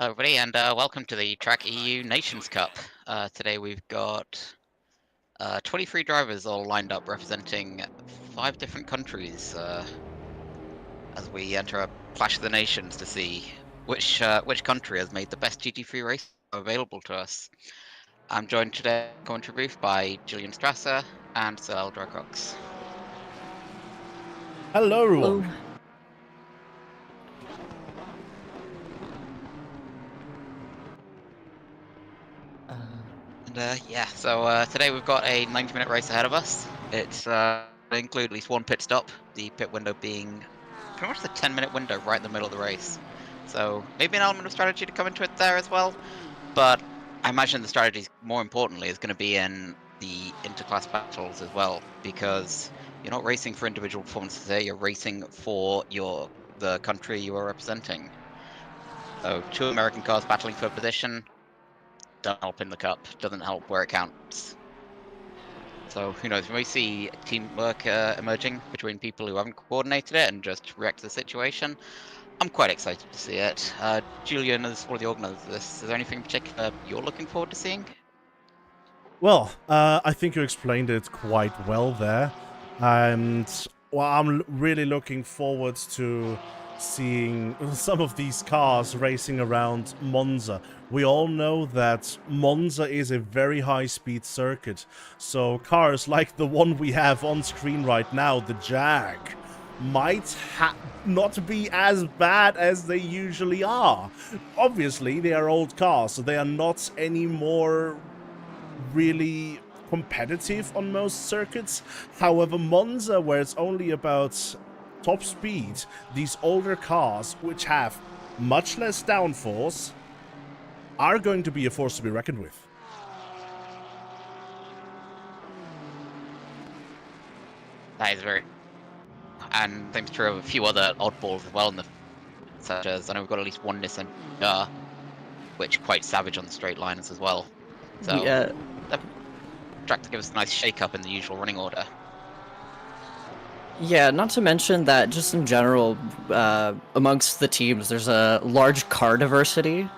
Hello, everybody, and welcome to the tracc.eu Nations Cup. Today we've got 23 drivers all lined up representing 5 different countries as we enter a Clash of the Nations to see which country has made the best GT3 race available to us. I'm joined today in commentary booth by Julian Strasser and Soleil. Hello, everyone. Hello. So today we've got a 90-minute race ahead of us. It's include at least one pit stop, the pit window being pretty much the 10-minute window right in the middle of the race. So maybe an element of strategy to come into it there as well, but I imagine the strategy, more importantly, is going to be in the interclass battles as well, because you're not racing for individual performances here, you're racing for the country you are representing. So 2 American cars battling for position doesn't help in the cup, doesn't help where it counts. So who knows, we may see teamwork emerging between people who haven't coordinated it and just react to the situation. I'm quite excited to see it. Julian, as one of the organisers of this, is there anything in particular you're looking forward to seeing? Well, I think you explained it quite well there. And well, I'm really looking forward to seeing some of these cars racing around Monza. We all know that Monza is a very high-speed circuit, so cars like the one we have on screen right now, the Jag, might not be as bad as they usually are. Obviously, they are old cars, so they are not any more really competitive on most circuits. However, Monza, where it's only about top speed, these older cars, which have much less downforce, are going to be a force to be reckoned with. That is very... And same is true of a few other oddballs as well, such as, I know we've got at least one Nissan which quite savage on the straight lines as well. So, that track to give us a nice shake-up in the usual running order. Yeah, not to mention that just in general, amongst the teams, there's a large car diversity.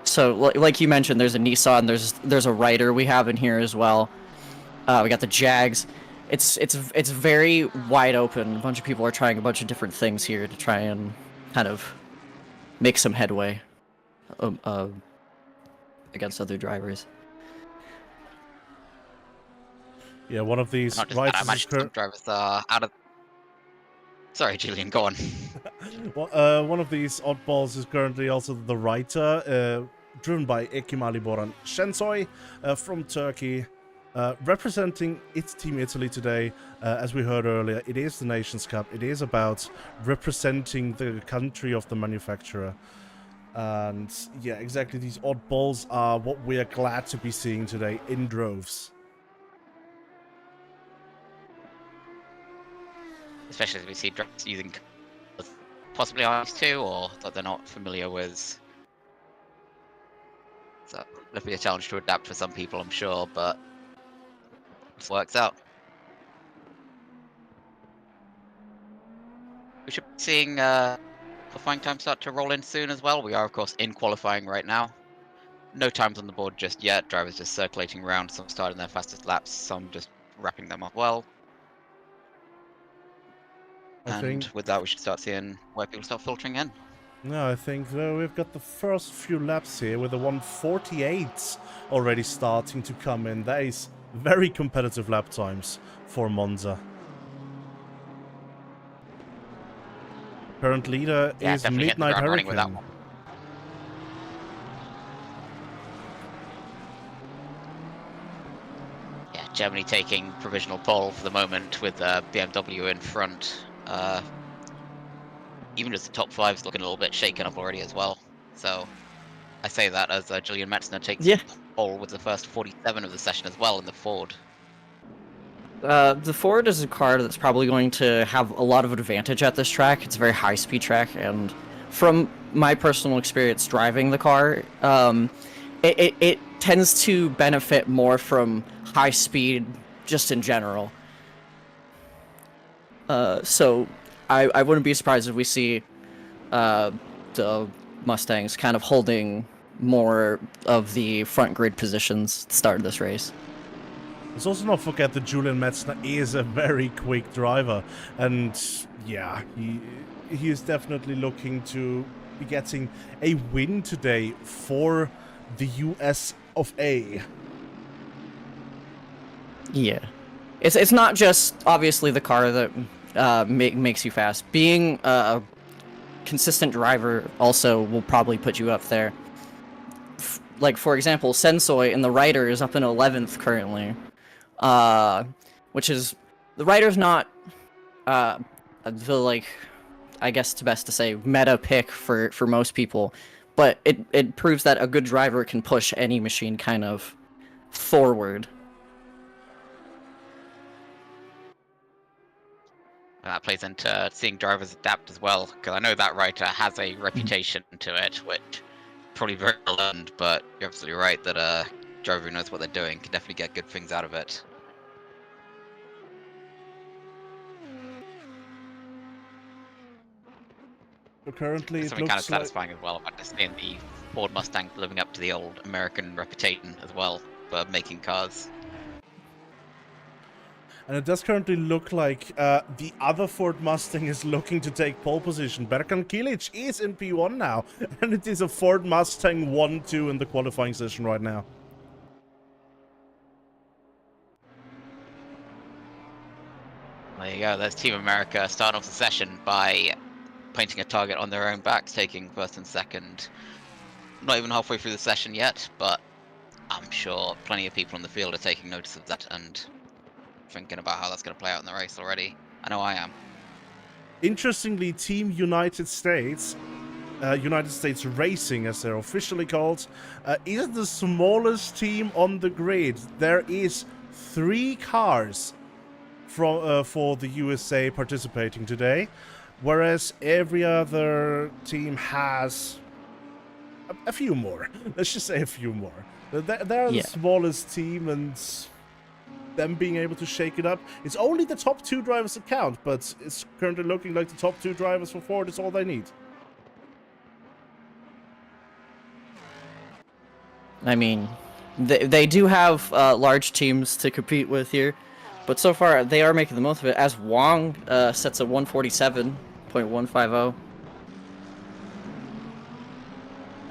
So, like you mentioned, there's a Nissan, there's a Ryder we have in here as well. We got the Jags. It's very wide open. A bunch of people are trying a bunch of different things here to try and kind of make some headway against other drivers. Yeah, one of these I imagine some drivers are out of... Sorry, Julian, go on. Well, one of these oddballs is currently also the writer, driven by Ekimali Boran Şensoy from Turkey, representing its team Italy today. As we heard earlier, it is the Nations Cup. It is about representing the country of the manufacturer. And yeah, exactly, these oddballs are what we are glad to be seeing today in droves. Especially as we see drivers using possibly ice too, or that they're not familiar with. So it'll be a challenge to adapt for some people, I'm sure, but it works out. We should be seeing qualifying time start to roll in soon as well. We are, of course, in qualifying right now. No times on the board just yet. Drivers just circulating around, some starting their fastest laps, some just wrapping them up well. And with that, we should start seeing where people start filtering in. No, I think we've got the first few laps here with the 1:48 already starting to come in. That is very competitive lap times for Monza. Current leader is Midnight Hurricane. With that one. Yeah, Germany taking provisional pole for the moment with BMW in front. Even just the top 5's looking a little bit shaken up already as well. So I say that as Julian Metzner takes pole with the first 47 of the session as well in the Ford. The Ford is a car that's probably going to have a lot of advantage at this track. It's a very high-speed track, and from my personal experience driving the car, it tends to benefit more from high speed just in general. So I wouldn't be surprised if we see the Mustangs, kind of holding more of the front grid positions at the start of this race. Let's also not forget that Julian Metzner is a very quick driver, and yeah, he is definitely looking to be getting a win today for the US of A. Yeah, it's not just obviously the car that makes you fast. Being a consistent driver also will probably put you up there. Like for example, Sensoi in the Ryder is up in 11th currently, which is the Ryder's not. I feel like, I guess it's best to say meta pick for most people, but it proves that a good driver can push any machine kind of forward. That plays into seeing drivers adapt as well, because I know that writer has a reputation to it, which probably very well earned, but you're absolutely right that a driver who knows what they're doing can definitely get good things out of it. So currently There's it something kind of looks like... satisfying as well about just seeing the Ford Mustang living up to the old American reputation as well for making cars. And it does currently look like the other Ford Mustang is looking to take pole position. Berkan Kilic is in P1 now, and it is a Ford Mustang 1-2 in the qualifying session right now. There you go, there's Team America starting off the session by painting a target on their own backs, taking first and second. Not even halfway through the session yet, but I'm sure plenty of people in the field are taking notice of that and thinking about how that's going to play out in the race already. I know I am. Interestingly, Team United States Racing, as they're officially called, is the smallest team on the grid. There is 3 cars for the USA participating today, whereas every other team has a few more. Let's just say a few more. They're the smallest team, and them being able to shake it up. It's only the top 2 drivers that count, but it's currently looking like the top 2 drivers for Ford is all they need. I mean, they do have large teams to compete with here, but so far they are making the most of it, as Wong sets a 147.150.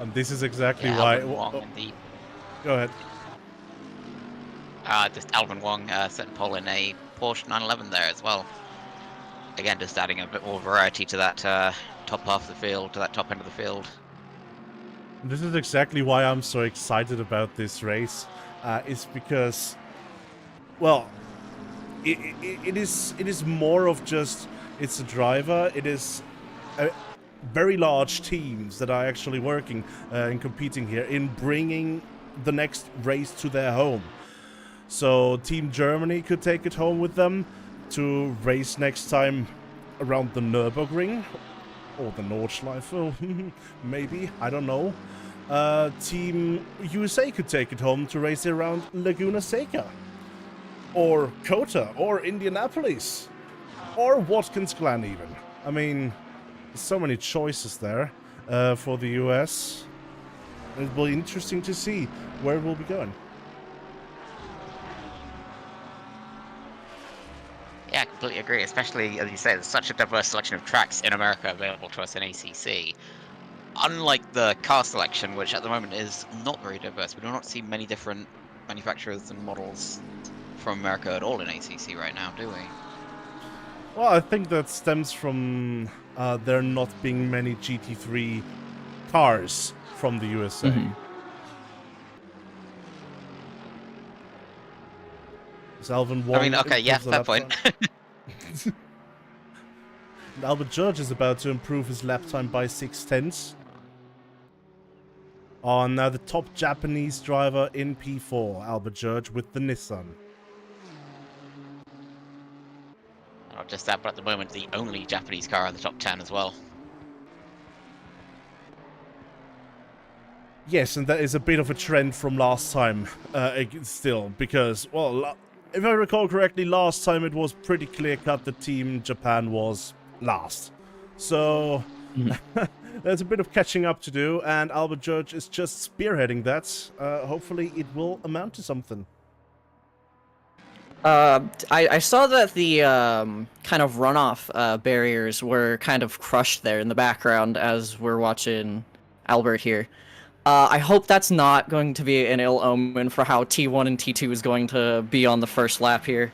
And this is exactly why... Wong Go ahead. Just Alvin Wong setting pole in a Porsche 911 there as well. Again, just adding a bit more variety to that top half of the field, to that top end of the field. This is exactly why I'm so excited about this race. Is because, well, it is more of just, it's a driver. It is very large teams that are actually working and competing here in bringing the next race to their home. So Team Germany could take it home with them to race next time around the Nürburgring or the Nordschleife, maybe, I don't know. Team USA could take it home to race around Laguna Seca or Kota or Indianapolis or Watkins Glen even. I mean, there's so many choices there for the US. It will be interesting to see where we'll be going. Yeah, I completely agree, especially, as you say, there's such a diverse selection of tracks in America available to us in ACC. Unlike the car selection, which at the moment is not very diverse, we do not see many different manufacturers and models from America at all in ACC right now, do we? Well, I think that stems from there not being many GT3 cars from the USA. Mm-hmm. Alvin Wong, I mean, okay, yeah, fair point. Albert George is about to improve his lap time by 6/10. Oh, now the top Japanese driver in P4, Albert George with the Nissan. Not just that, but at the moment, the only Japanese car in the top 10 as well. Yes, and that is a bit of a trend from last time, still, because, well, if I recall correctly, last time it was pretty clear-cut that Team Japan was last. So, There's a bit of catching up to do, and Albert George is just spearheading that. Hopefully it will amount to something. I saw that the kind of runoff barriers were kind of crushed there in the background as we're watching Albert here. I hope that's not going to be an ill omen for how T1 and T2 is going to be on the first lap here.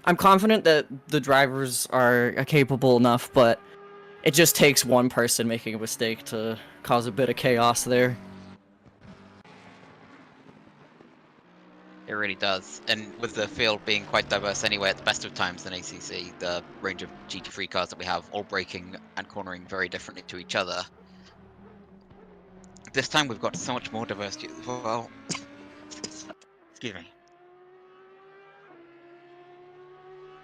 I'm confident that the drivers are capable enough, but it just takes one person making a mistake to cause a bit of chaos there. It really does. And with the field being quite diverse anyway, at the best of times in ACC, the range of GT3 cars that we have, all braking and cornering very differently to each other. This time we've got so much more diversity as well. Excuse me.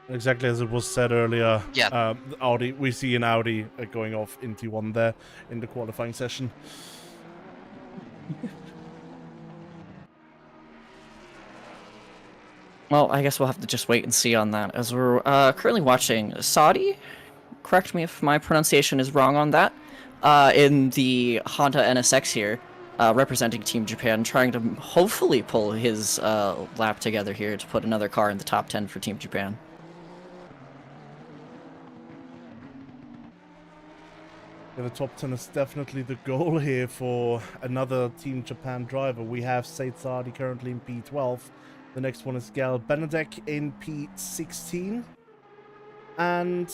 Exactly as it was said earlier, Yeah. Audi. We see an Audi going off in T1 there in the qualifying session. Well, I guess we'll have to just wait and see on that, as we're currently watching Saudi. Correct me if my pronunciation is wrong on that. In the Honda NSX here, representing Team Japan, trying to hopefully pull his lap together here to put another car in the top 10 for Team Japan. Yeah, the top 10 is definitely the goal here for another Team Japan driver. We have Said Saadi currently in P12. The next one is Gal Benedek in P16. And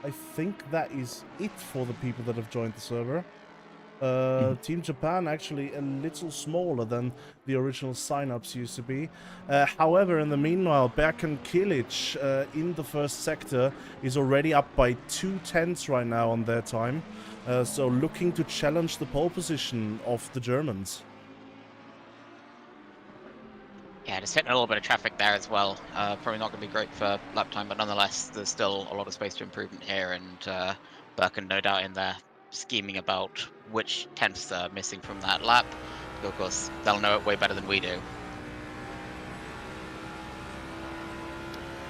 I think that is it for the people that have joined the server. Team Japan actually a little smaller than the original signups used to be. However, in the meanwhile, Berkan Kilic in the first sector is already up by 2/10 right now on their time. So looking to challenge the pole position of the Germans. Yeah, just hitting a little bit of traffic there as well. Probably not going to be great for lap time, but nonetheless, there's still a lot of space for improvement here, and Birkin no doubt in there scheming about which tenths are missing from that lap. Of course, they'll know it way better than we do.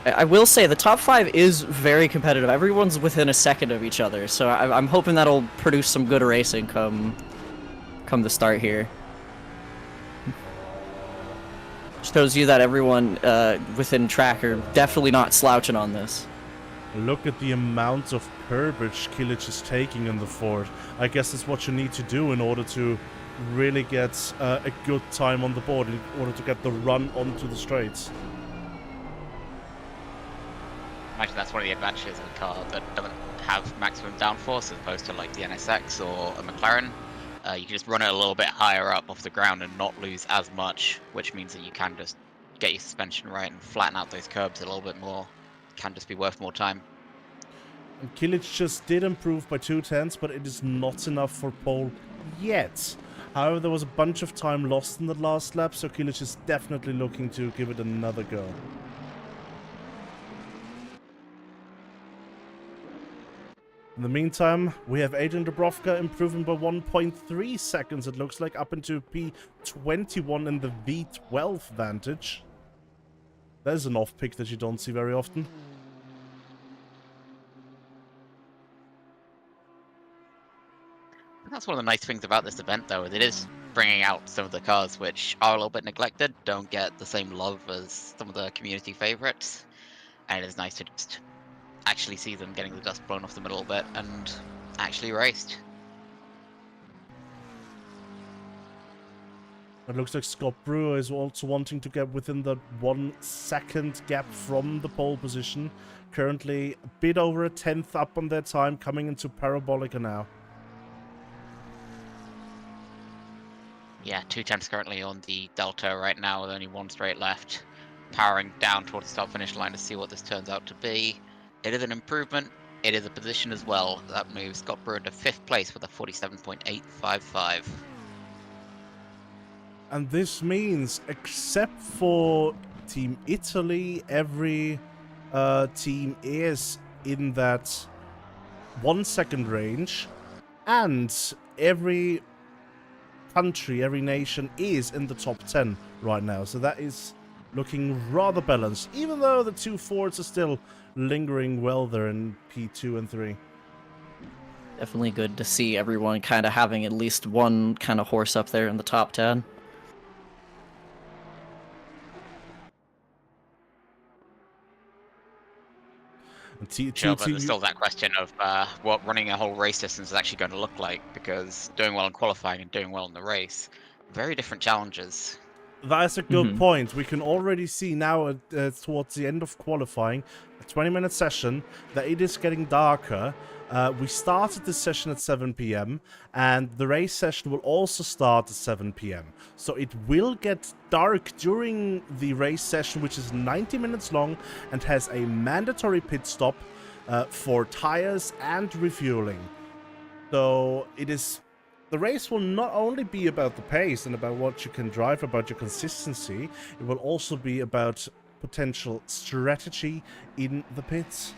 I will say the top 5 is very competitive. Everyone's within a second of each other, so I'm hoping that'll produce some good racing come the start here. Shows you that everyone within track are definitely not slouching on this. Look at the amount of curbage Kilic is taking in the Ford. I guess that's what you need to do in order to really get a good time on the board, in order to get the run onto the straights. Imagine that's one of the advantages of a car that doesn't have maximum downforce as opposed to like the NSX or a McLaren. You can just run it a little bit higher up off the ground and not lose as much, which means that you can just get your suspension right and flatten out those curbs a little bit more. It can just be worth more time. And Kilic just did improve by 2/10, but it is not enough for pole yet. However, there was a bunch of time lost in the last lap, so Kilic is definitely looking to give it another go. In the meantime, we have Adrian Dubrovka improving by 1.3 seconds, it looks like, up into P21 in the V12 Vantage. There's an off-pick that you don't see very often. That's one of the nice things about this event, though, is it is bringing out some of the cars which are a little bit neglected, don't get the same love as some of the community favorites, and it is nice to just actually see them getting the dust blown off them a little bit and actually raced. It looks like Scott Brewer is also wanting to get within the 1 second gap from the pole position. Currently a bit over a 10th up on their time, coming into Parabolica now. Yeah, 2/10 currently on the Delta right now with only one straight left. Powering down towards the start-finish line to see what this turns out to be. It is an improvement. It is a position as well. That moves Scott Brewer to 5th place with a 47.855. And this means, except for Team Italy, every team is in that 1 second range, and every country, every nation is in the top 10 right now. So that is looking rather balanced, even though the two Fords are still lingering well there in P2 and 3. Definitely good to see everyone kind of having at least one kind of horse up there in the top 10. Sure, but there's still that question of what running a whole race distance is actually going to look like, because doing well in qualifying and doing well in the race, very different challenges. That's a good point. We can already see now towards the end of qualifying, a 20-minute session, that it is getting darker. We started this session at 7 p.m. and the race session will also start at 7 p.m. So it will get dark during the race session, which is 90 minutes long and has a mandatory pit stop for tires and refueling. So it is... The race will not only be about the pace and about what you can drive, about your consistency, it will also be about potential strategy in the pits.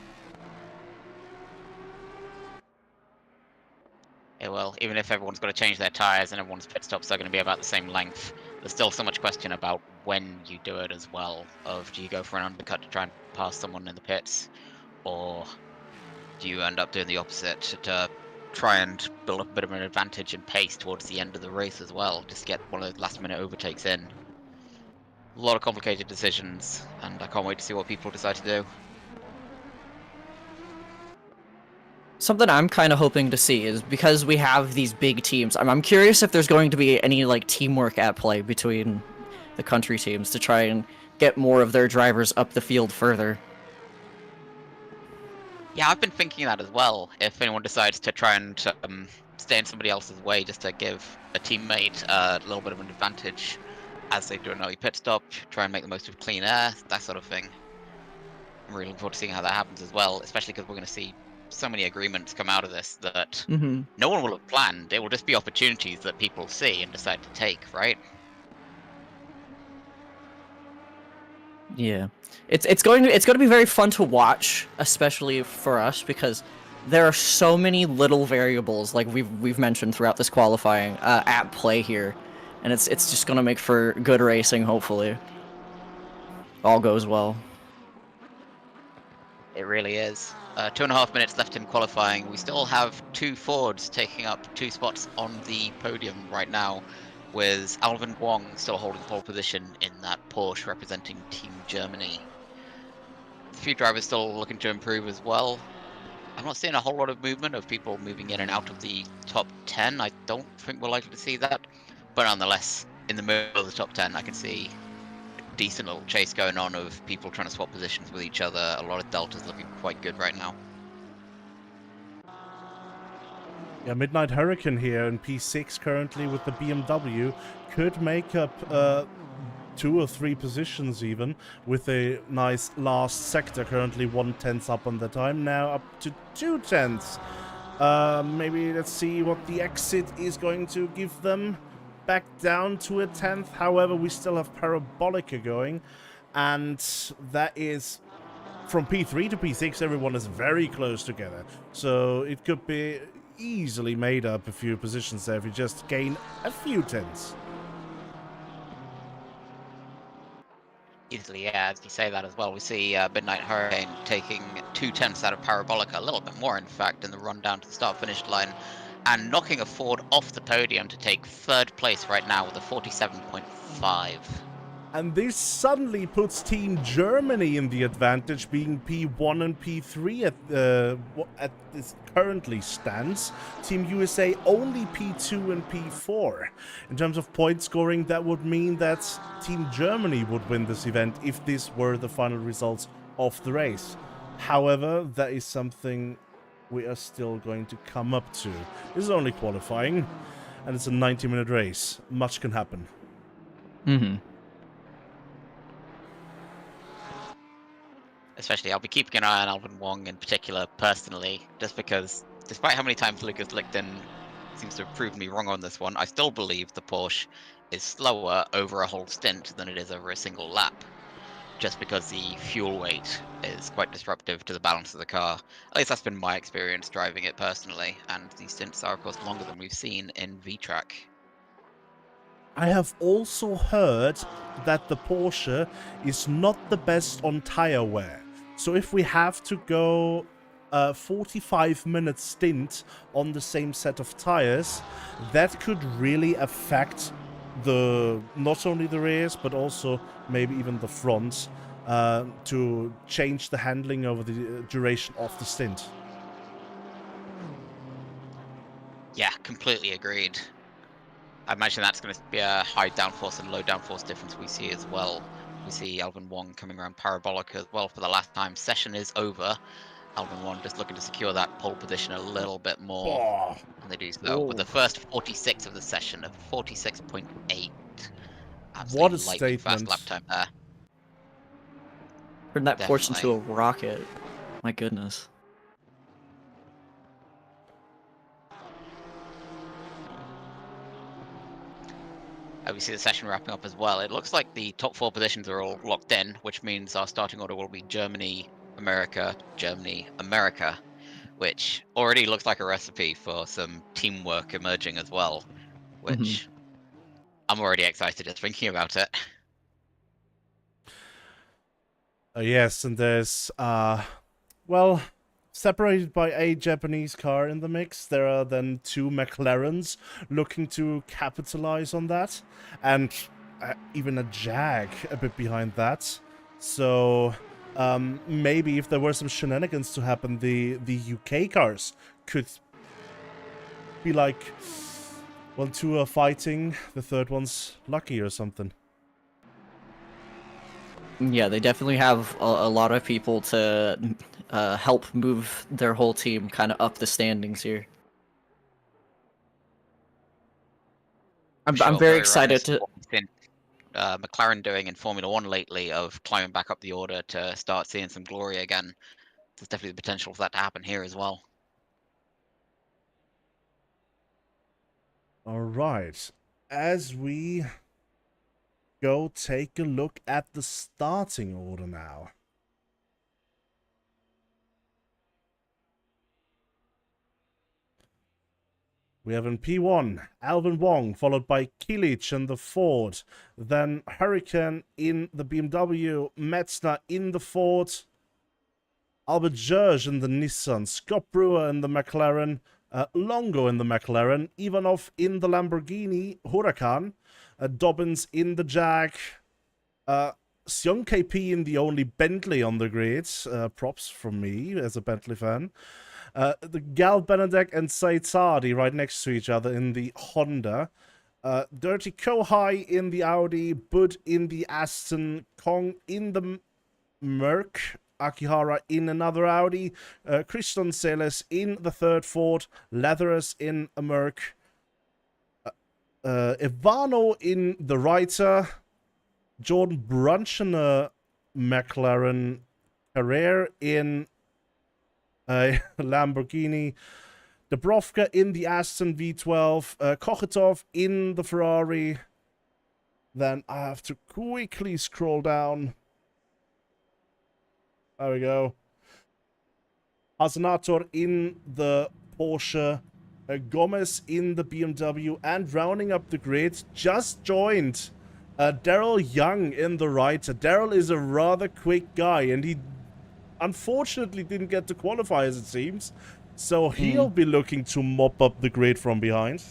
Yeah, well, even if everyone's got to change their tyres and everyone's pit stops are going to be about the same length, there's still so much question about when you do it as well. Of, do you go for an undercut to try and pass someone in the pits, or do you end up doing the opposite to try and build up a bit of an advantage in pace towards the end of the race as well, just get one of those last minute overtakes in? A lot of complicated decisions, and I can't wait to see what people decide to do. Something I'm kind of hoping to see is, because we have these big teams, I'm curious if there's going to be any like teamwork at play between the country teams to try and get more of their drivers up the field further. Yeah, I've been thinking that as well. If anyone decides to try and stay in somebody else's way just to give a teammate a little bit of an advantage as they do an early pit stop, try and make the most of clean air, that sort of thing. I'm really looking forward to seeing how that happens as well, especially because we're going to see so many agreements come out of this that no one will have planned. It will just be opportunities that people see and decide to take, right? Yeah, it's going to be very fun to watch, especially for us, because there are so many little variables, like we've mentioned throughout this qualifying, at play here, and it's just going to make for good racing. Hopefully, all goes well. It really is. 2.5 minutes left in qualifying. We still have two Fords taking up 2 spots on the podium right now, with Alvin Wong still holding pole position in that Porsche representing Team Germany. A few drivers still looking to improve as well. I'm not seeing a whole lot of movement of people moving in and out of the top 10. I don't think we're likely to see that, but nonetheless, in the middle of the top 10, I can see decent little chase going on of people trying to swap positions with each other. A lot of deltas looking quite good right now. Yeah, Midnight Hurricane here in P6 currently with the BMW could make up 2 or 3 positions even, with a nice last sector, currently 1/10 up on the time, now up to 2/10. Maybe let's see what the exit is going to give them. Back down to a 10th. However, we still have Parabolica going, and that is from P3 to P6. Everyone is very close together, so it could be easily made up a few positions there if you just gain a few tenths. Easily, yeah, as you say that as well. We see Midnight Hurricane taking 2/10 out of Parabolica, a little bit more in fact, in the run down to the start-finish line, and knocking a Ford off the podium to take 3rd place right now with a 47.5. And this suddenly puts Team Germany in the advantage, being P1 and P3 at this currently stands. Team USA only P2 and P4. In terms of point scoring, that would mean that Team Germany would win this event if this were the final results of the race. However, that is something we are still going to come up to. This is only qualifying, and it's a 90-minute race. Much can happen. Especially, I'll be keeping an eye on Alvin Wong in particular, personally, just because, despite how many times Lucas Lichten seems to have proven me wrong on this one, I still believe the Porsche is slower over a whole stint than it is over a single lap, just because the fuel weight is quite disruptive to the balance of the car. At least that's been my experience driving it personally, and these stints are, of course, longer than we've seen in VTrack. I have also heard that the Porsche is not the best on tire wear. So if we have to go a 45-minute stint on the same set of tires, that could really affect not only the rears, but also maybe even the fronts, to change the handling over the duration of the stint. Yeah, completely agreed. I imagine that's going to be a high downforce and low downforce difference we see as well. We see Alvin Wong coming around parabolic as well for the last time. Session is over. Alvin Wong just looking to secure that pole position a little bit more. Oh. And they do so with the first 46 of the session of 46.8. What a Absolutely lightning fast lap statement. time there. Turned that Porsche into Definitely. a rocket. My goodness. We see the session wrapping up as well. It looks like the top 4 positions are all locked in, which means our starting order will be Germany, America, Germany, America, which already looks like a recipe for some teamwork emerging as well, which I'm already excited just thinking about it. Yes, and there's, well, separated by a Japanese car in the mix, there are then 2 McLarens looking to capitalize on that, and even a Jag a bit behind that. So, maybe if there were some shenanigans to happen, the UK cars could be like, well, 2 are fighting, the third one's lucky or something. Yeah, they definitely have a lot of people to help move their whole team kind of up the standings here. I'm very excited to. What we've seen McLaren doing in Formula 1 lately of climbing back up the order to start seeing some glory again. There's definitely the potential for that to happen here as well. All right. As we go take a look at the starting order now. We have in P1, Alvin Wong, followed by Kilic in the Ford. Then Hurricane in the BMW, Metzner in the Ford, Albert George in the Nissan, Scott Brewer in the McLaren, Longo in the McLaren, Ivanov in the Lamborghini Huracan, Dobbins in the Jag, Sion KP in the only Bentley on the grid. Props from me as a Bentley fan. The Gal Benedek and Saitadi right next to each other in the Honda. Dirty Kohai in the Audi, Bud in the Aston, Kong in the Merc, Akihara in another Audi, Christian Seles in the third Ford, Leathers in a Merc, Ivano in the Reiter, Jordan Brunch in a McLaren, Carrere in a Lamborghini, Dubrovka in the Aston V12, Kokhetov in the Ferrari. Then I have to quickly scroll down. There we go. Hasenator in the Porsche, Gomez in the BMW, and rounding up the grid, just joined Daryl Young in the Reiter. Daryl is a rather quick guy, and he unfortunately didn't get to qualify, as it seems. So he'll be looking to mop up the grid from behind.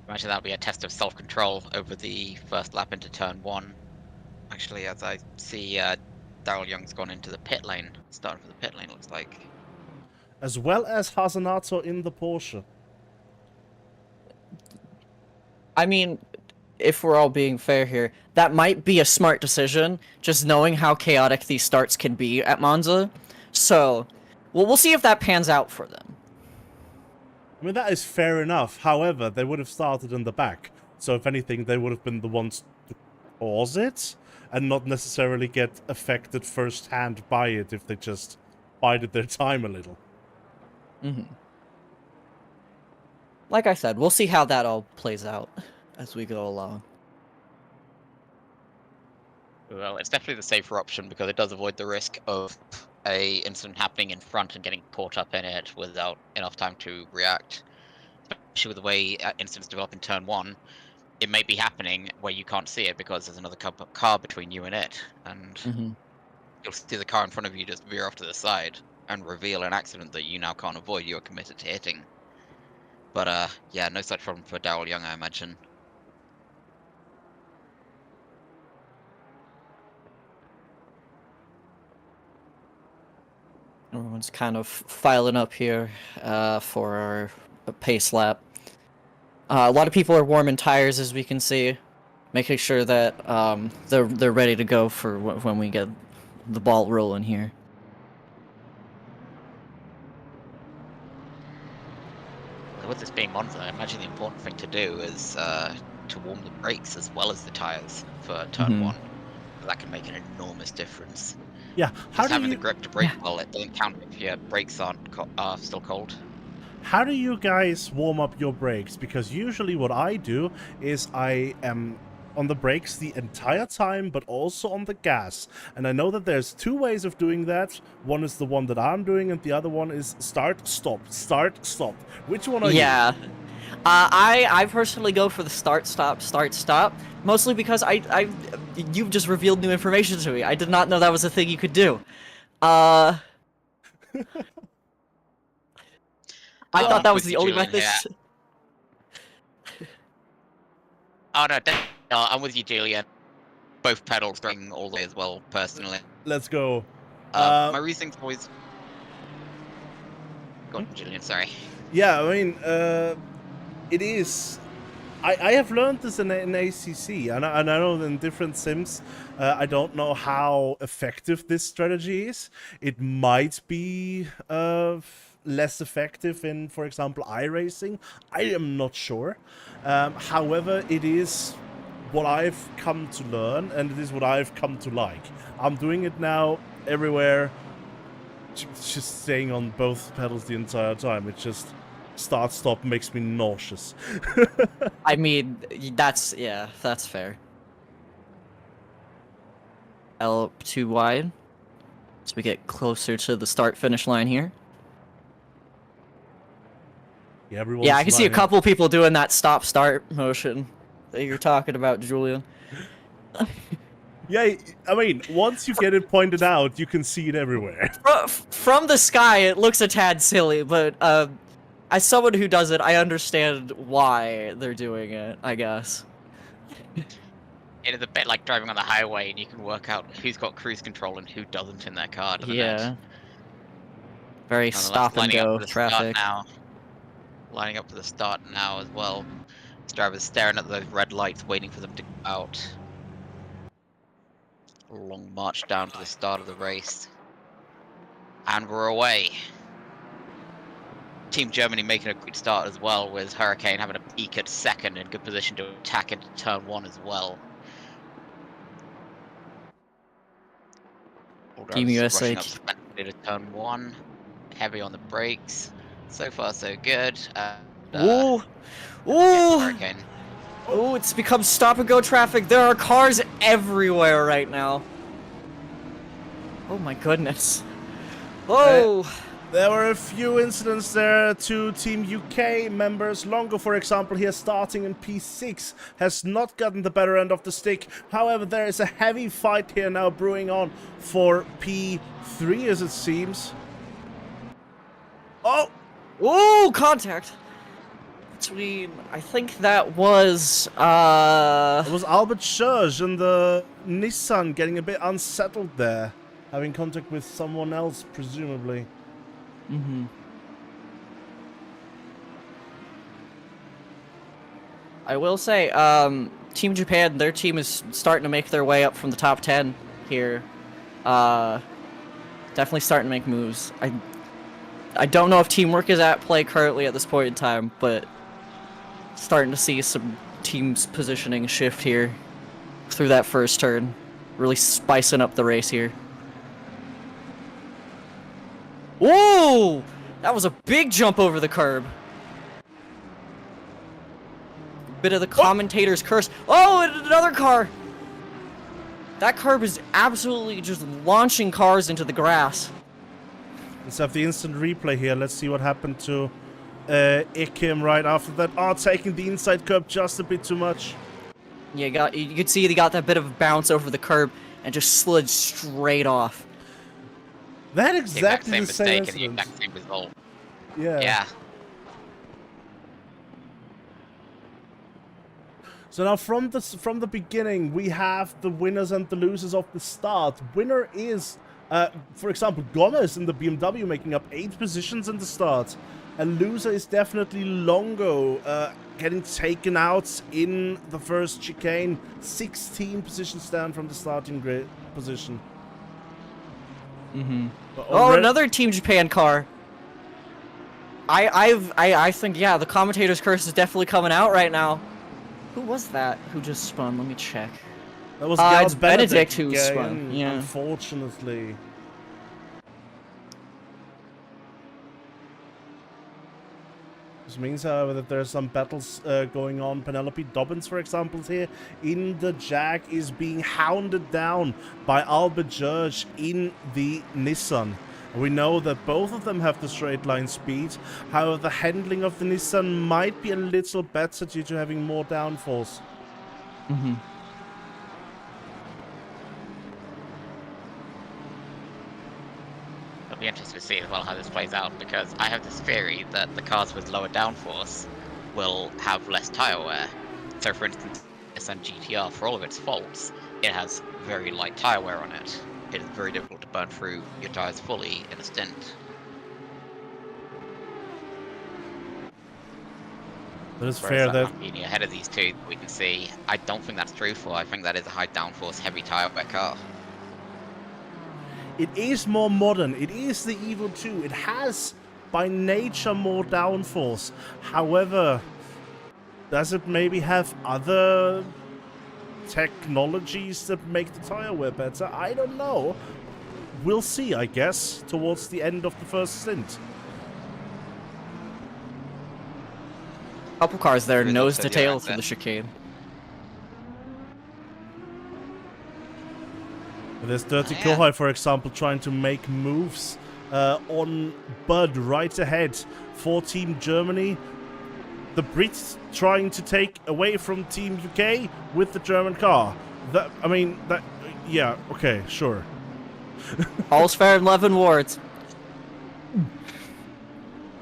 Imagine that'll be a test of self-control over the first lap into turn 1. Actually, as I see Daryl Young's gone into the pit lane. Starting for the pit lane, looks like. As well as Hasenato in the Porsche. I mean, if we're all being fair here, that might be a smart decision, just knowing how chaotic these starts can be at Monza. So, well, we'll see if that pans out for them. I mean, that is fair enough. However, they would have started in the back. So if anything, they would have been the ones to cause it and not necessarily get affected firsthand by it if they just bided their time a little. Like I said, we'll see how that all plays out as we go along. Well, it's definitely the safer option because it does avoid the risk of a incident happening in front and getting caught up in it without enough time to react. Especially with the way incidents develop in turn 1, it may be happening where you can't see it because there's another car between you and it, and you'll see the car in front of you just veer off to the side and reveal an accident that you now can't avoid. You're committed to hitting. But yeah, no such problem for Daryl Young, I imagine. Everyone's kind of filing up here for our pace lap. A lot of people are warming tires, as we can see, making sure that they're ready to go for when we get the ball rolling here. With this being Monza, I imagine the important thing to do is to warm the brakes as well as the tires for turn 1. That can make an enormous difference. Yeah, Just having the grip to brake well, it doesn't count if your brakes aren't still cold. How do you guys warm up your brakes? Because usually what I do is I am on the brakes the entire time, but also on the gas. And I know that there's 2 ways of doing that. One is the one that I'm doing, and the other one is start, stop, start, stop. Which one are you? Yeah. I personally go for the start, stop, mostly because you've just revealed new information to me. I did not know that was a thing you could do. I thought that was the only method. Yeah. Oh no, I'm with you, Julian. Both pedals going all the way as well, personally. Let's go. My reasoning's always... Go on, Julian, sorry. Yeah, I mean, it is... I have learned this in ACC, and I know in different sims, I don't know how effective this strategy is. It might be less effective in, for example, iRacing. I am not sure. However, it is what I've come to learn, and it is what I've come to like. I'm doing it now everywhere, just staying on both pedals the entire time. It's just... Start, stop makes me nauseous. I mean, that's fair. L too wide, as we get closer to the start-finish line here. Yeah, I can see a couple people doing that stop-start motion that you're talking about, Julian. Yeah, I mean, once you get it pointed out, you can see it everywhere. From the sky, it looks a tad silly, but as someone who does it, I understand why they're doing it, I guess. It is a bit like driving on the highway, and you can work out who's got cruise control and who doesn't in their car, doesn't it? Very stop-and-go traffic. Lining up to the start now as well. This driver's staring at those red lights, waiting for them to go out. A long march down to the start of the race. And we're away. Team Germany making a great start as well, with Hurricane having a peak at second in good position to attack into turn 1 as well. Team USA to turn 1, heavy on the brakes. So far, so good. Ooh! Hurricane. Ooh, it's become stop-and-go traffic. There are cars everywhere right now. Oh my goodness. Oh! There were a few incidents there to Team UK members. Longo, for example, here starting in P6, has not gotten the better end of the stick. However, there is a heavy fight here now brewing on for P3, as it seems. Oh! Ooh, contact! Between, I think that was, It was Albert Schurz and the Nissan getting a bit unsettled there. Having contact with someone else, presumably. I will say, Team Japan, their team is starting to make their way up from the top 10 here. Definitely starting to make moves. I don't know if teamwork is at play currently at this point in time, but starting to see some teams positioning shift here through that first turn. Really spicing up the race here. Ooh! That was a big jump over the curb. Bit of the commentator's curse. Oh, and another car! That curb is absolutely just launching cars into the grass. Let's have the instant replay here. Let's see what happened to Ikim right after that. Oh, taking the inside curb just a bit too much. Yeah, you could see he got that bit of a bounce over the curb and just slid straight off. That exactly the same mistake and the incident. exact same result. Yeah. Yeah. So now from the beginning, we have the winners and the losers of the start. Winner is, for example, Gomez in the BMW making up 8 positions in the start. And loser is definitely Longo, getting taken out in the first chicane. 16 positions down from the starting grid position. Mm-hmm. Oh, another Team Japan car. I think, yeah, the commentator's curse is definitely coming out right now. Who was that who just spun? Let me check. That was it's Benedict who spun. Yeah. Unfortunately. This means, however, that there are some battles going on. Penelope Dobbins, for example, here in the Jag is being hounded down by Albert George in the Nissan. We know that both of them have the straight line speed. However, the handling of the Nissan might be a little better due to having more downforce. Mm-hmm. It'll be interesting to see as well how this plays out, because I have this theory that the cars with lower downforce will have less tyre wear. So for instance, Nissan GTR, for all of its faults, it has very light tyre wear on it. It is very difficult to burn through your tyres fully in a stint. That is Whereas fair. That Lamborghini ahead of these two, we can see. I don't think that's truthful. I think that is a high downforce, heavy tyre wear car. it is more modern. It is the Evo 2. It has, by nature, more downforce. However, does it maybe have other technologies that make the tire wear better? I don't know. We'll see, I guess, towards the end of the first stint. Couple cars there, There's nose also to the tail other through the chicane. There's Dirty Oh, yeah. Kohai, for example, trying to make moves on Bud right ahead for Team Germany. The Brits trying to take away from Team UK with the German car. Yeah, okay, sure. All's fair in love and wars.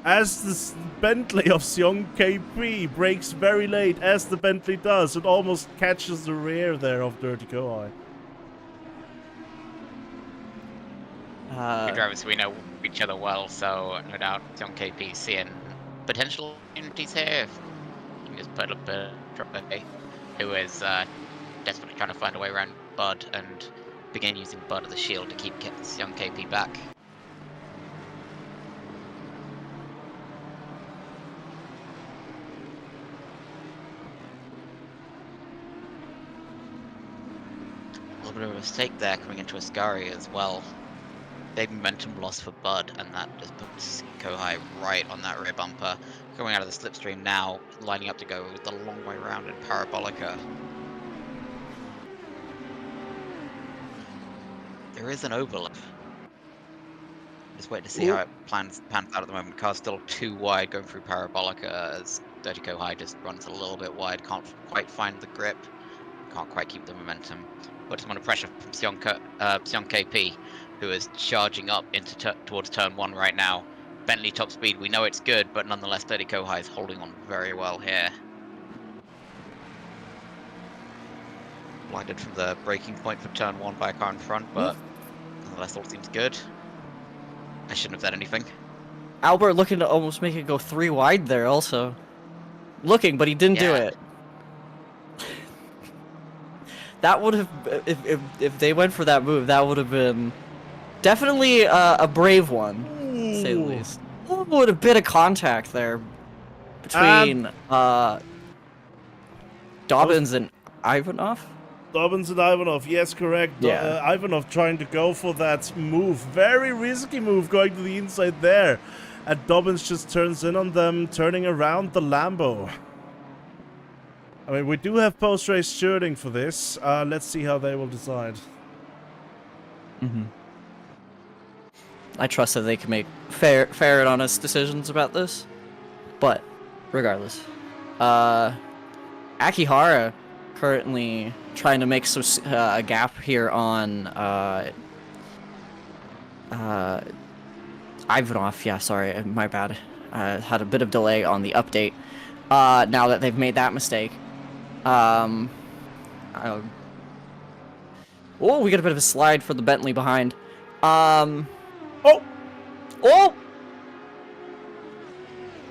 As the Bentley of Seong KP breaks very late, as the Bentley does, it almost catches the rear there of Dirty Kohai. Two drivers we know each other well, so no doubt John KP seeing potential opportunities here. You can just put up a driver who is desperately trying to find a way around Bud and begin using Bud as a shield to keep young KP back. A little bit of a mistake there coming into Ascari as well. Big momentum loss for Bud, and that just puts Kohai right on that rear bumper. Going out of the slipstream now, lining up to go the long way around in Parabolica. There is an overlap. Just wait to see how it pans out at the moment. Car's still too wide going through Parabolica as Dirty Kohai just runs a little bit wide, can't quite find the grip, can't quite keep the momentum. Puts him under pressure from Seong KP, who is charging up into towards turn 1 right now. Bentley top speed, we know it's good, but nonetheless Dirty Kohai is holding on very well here. Blinded from the braking point for turn 1 by a car in front, but nonetheless all seems good. I shouldn't have said anything. Albert looking to almost make it go 3 wide there also. Looking, but he didn't do it. That would have, if they went for that move, that would have been definitely a brave one, to say the least. Would a bit of contact there between Dobbins and Ivanov. Dobbins and Ivanov, yes, correct. Yeah. Ivanov trying to go for that move. Very risky move going to the inside there. And Dobbins just turns in on them, turning around the Lambo. I mean, we do have post-race stewarding for this. Let's see how they will decide. I trust that they can make fair and honest decisions about this. But regardless, Akihara currently trying to make some a gap here on Ivanov. Yeah, sorry, my bad. Had a bit of delay on the update. Now that they've made that mistake. Oh, we got a bit of a slide for the Bentley behind. Oh! What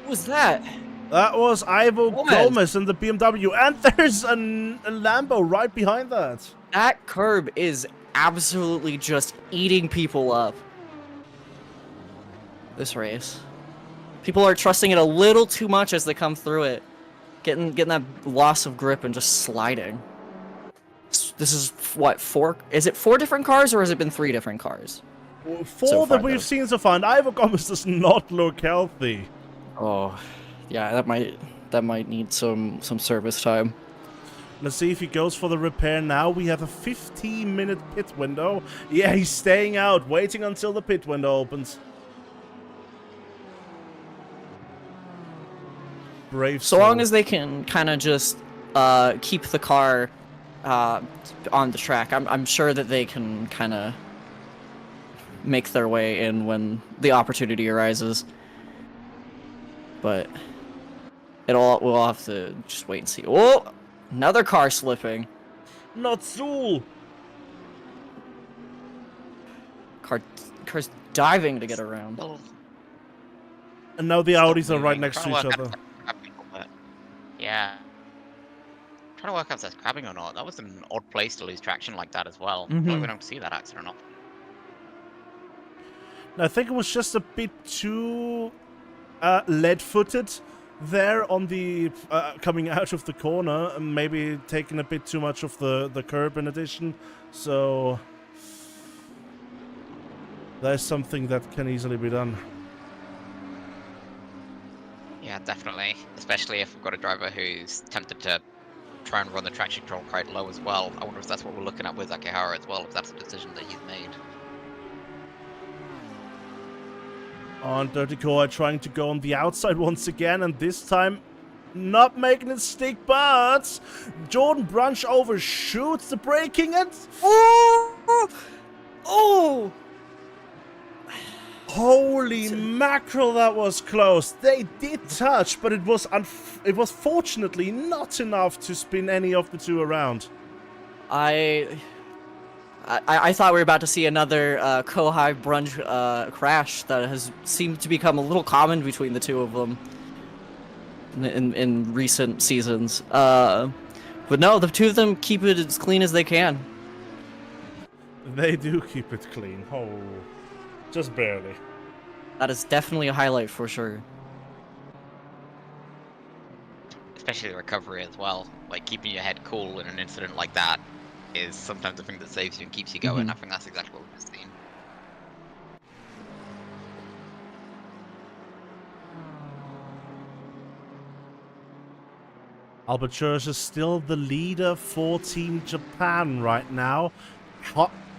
was that? That was Ivo Gomez. Gomez in the BMW, and there's a Lambo right behind that. That curb is absolutely just eating people up. This race. People are trusting it a little too much as they come through it. Getting that loss of grip and just sliding. This is, what, 4? Is it 4 different cars, or has it been 3 different cars? 4 so far, that we've though. seen so far, and Ivo Gomez does not look healthy. Oh, yeah, that might need some service time. Let's see if he goes for the repair now. We have a 15-minute pit window. Yeah, he's staying out, waiting until the pit window opens. Brave So soul. long as they can kind of just keep the car on the track, I'm sure that they can kind of make their way in when the opportunity arises. But we'll have to just wait and see. Oh, another car slipping. Not Zool. Car's diving to get around. And now the Audis are right next to each other. Yeah. Trying to work out if that's crabbing or not. That was an odd place to lose traction like that as well. Mhm. Why we don't see that accident often. I think it was just a bit too lead-footed there on the coming out of the corner, and maybe taking a bit too much of the curb in addition. So there's something that can easily be done. Yeah, definitely. Especially if we've got a driver who's tempted to try and run the traction control quite low as well. I wonder if that's what we're looking at with Akihara as well, if that's a decision that he's made. On Dirty Core trying to go on the outside once again, and this time not making it stick, but Jordan Brunch overshoots the braking and... Oh! Holy mackerel, that was close. They did touch, but it was fortunately not enough to spin any of the two around. I thought we were about to see another Kohai Brunch crash that has seemed to become a little common between the two of them in recent seasons. But no, the two of them keep it as clean as they can. They do keep it clean. Oh, just barely. That is definitely a highlight for sure. Especially the recovery as well. Like, keeping your head cool in an incident like that is sometimes the thing that saves you and keeps you going. I think that's exactly what we've seen. Albert Schurz is still the leader for Team Japan right now.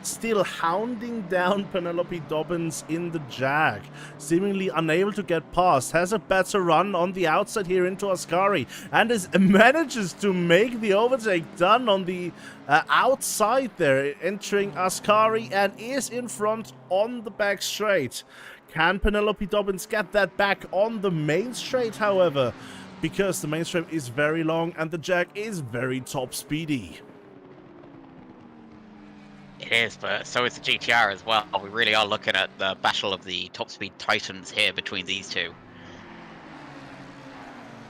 Still hounding down Penelope Dobbins in the Jag. Seemingly unable to get past. Has a better run on the outside here into Ascari. And manages to make the overtake done on the outside there. Entering Ascari and is in front on the back straight. Can Penelope Dobbins get that back on the main straight, however? Because the main straight is very long and the Jag is very top speedy. It is, but so is the GTR as well. We really are looking at the battle of the top speed titans here between these two.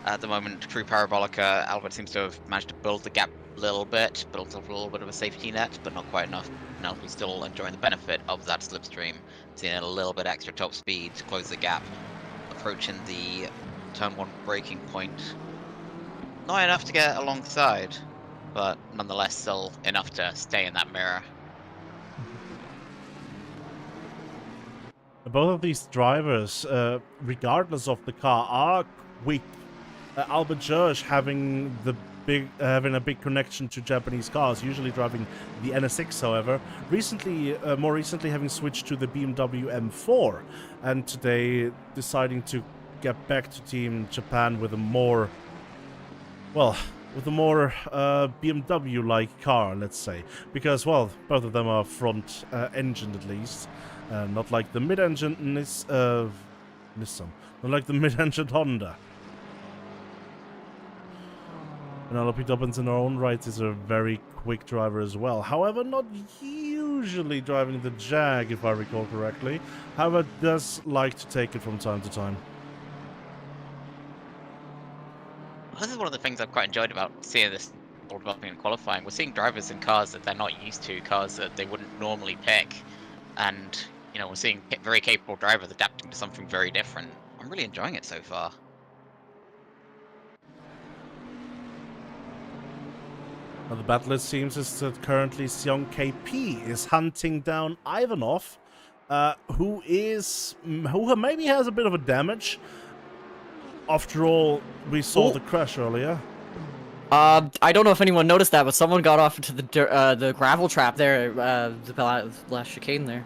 At the moment, True Parabolica, Albert seems to have managed to build the gap a little bit, built up a little bit of a safety net, but not quite enough. Penelope's still enjoying the benefit of that slipstream, seeing a little bit extra top speed to close the gap. Approaching the turn 1 braking point. Not enough to get alongside, but nonetheless still enough to stay in that mirror. Both of these drivers, regardless of the car, are quick. Albert Schurz having a big connection to Japanese cars, usually driving the NSX, however. More recently having switched to the BMW M4, and today deciding to get back to Team Japan with a more, well, with a more BMW-like car, let's say. Because, well, both of them are front-engined at least. Not like the mid-engine Nissan. Not like the mid-engine Honda. Penelope Dobbins in her own right is a very quick driver as well. However, not usually driving the Jag, if I recall correctly. However, does like to take it from time to time. This is one of the things I've quite enjoyed about seeing this all developing and qualifying. We're seeing drivers in cars that they're not used to, cars that they wouldn't normally pick. And, you know, we're seeing very capable drivers adapting to something very different. I'm really enjoying it so far. Now, the battle, it seems, is that currently Sion KP is hunting down Ivanov, who maybe has a bit of a damage. After all, we saw the crash earlier. I don't know if anyone noticed that, but someone got off into the gravel trap there, the last chicane there.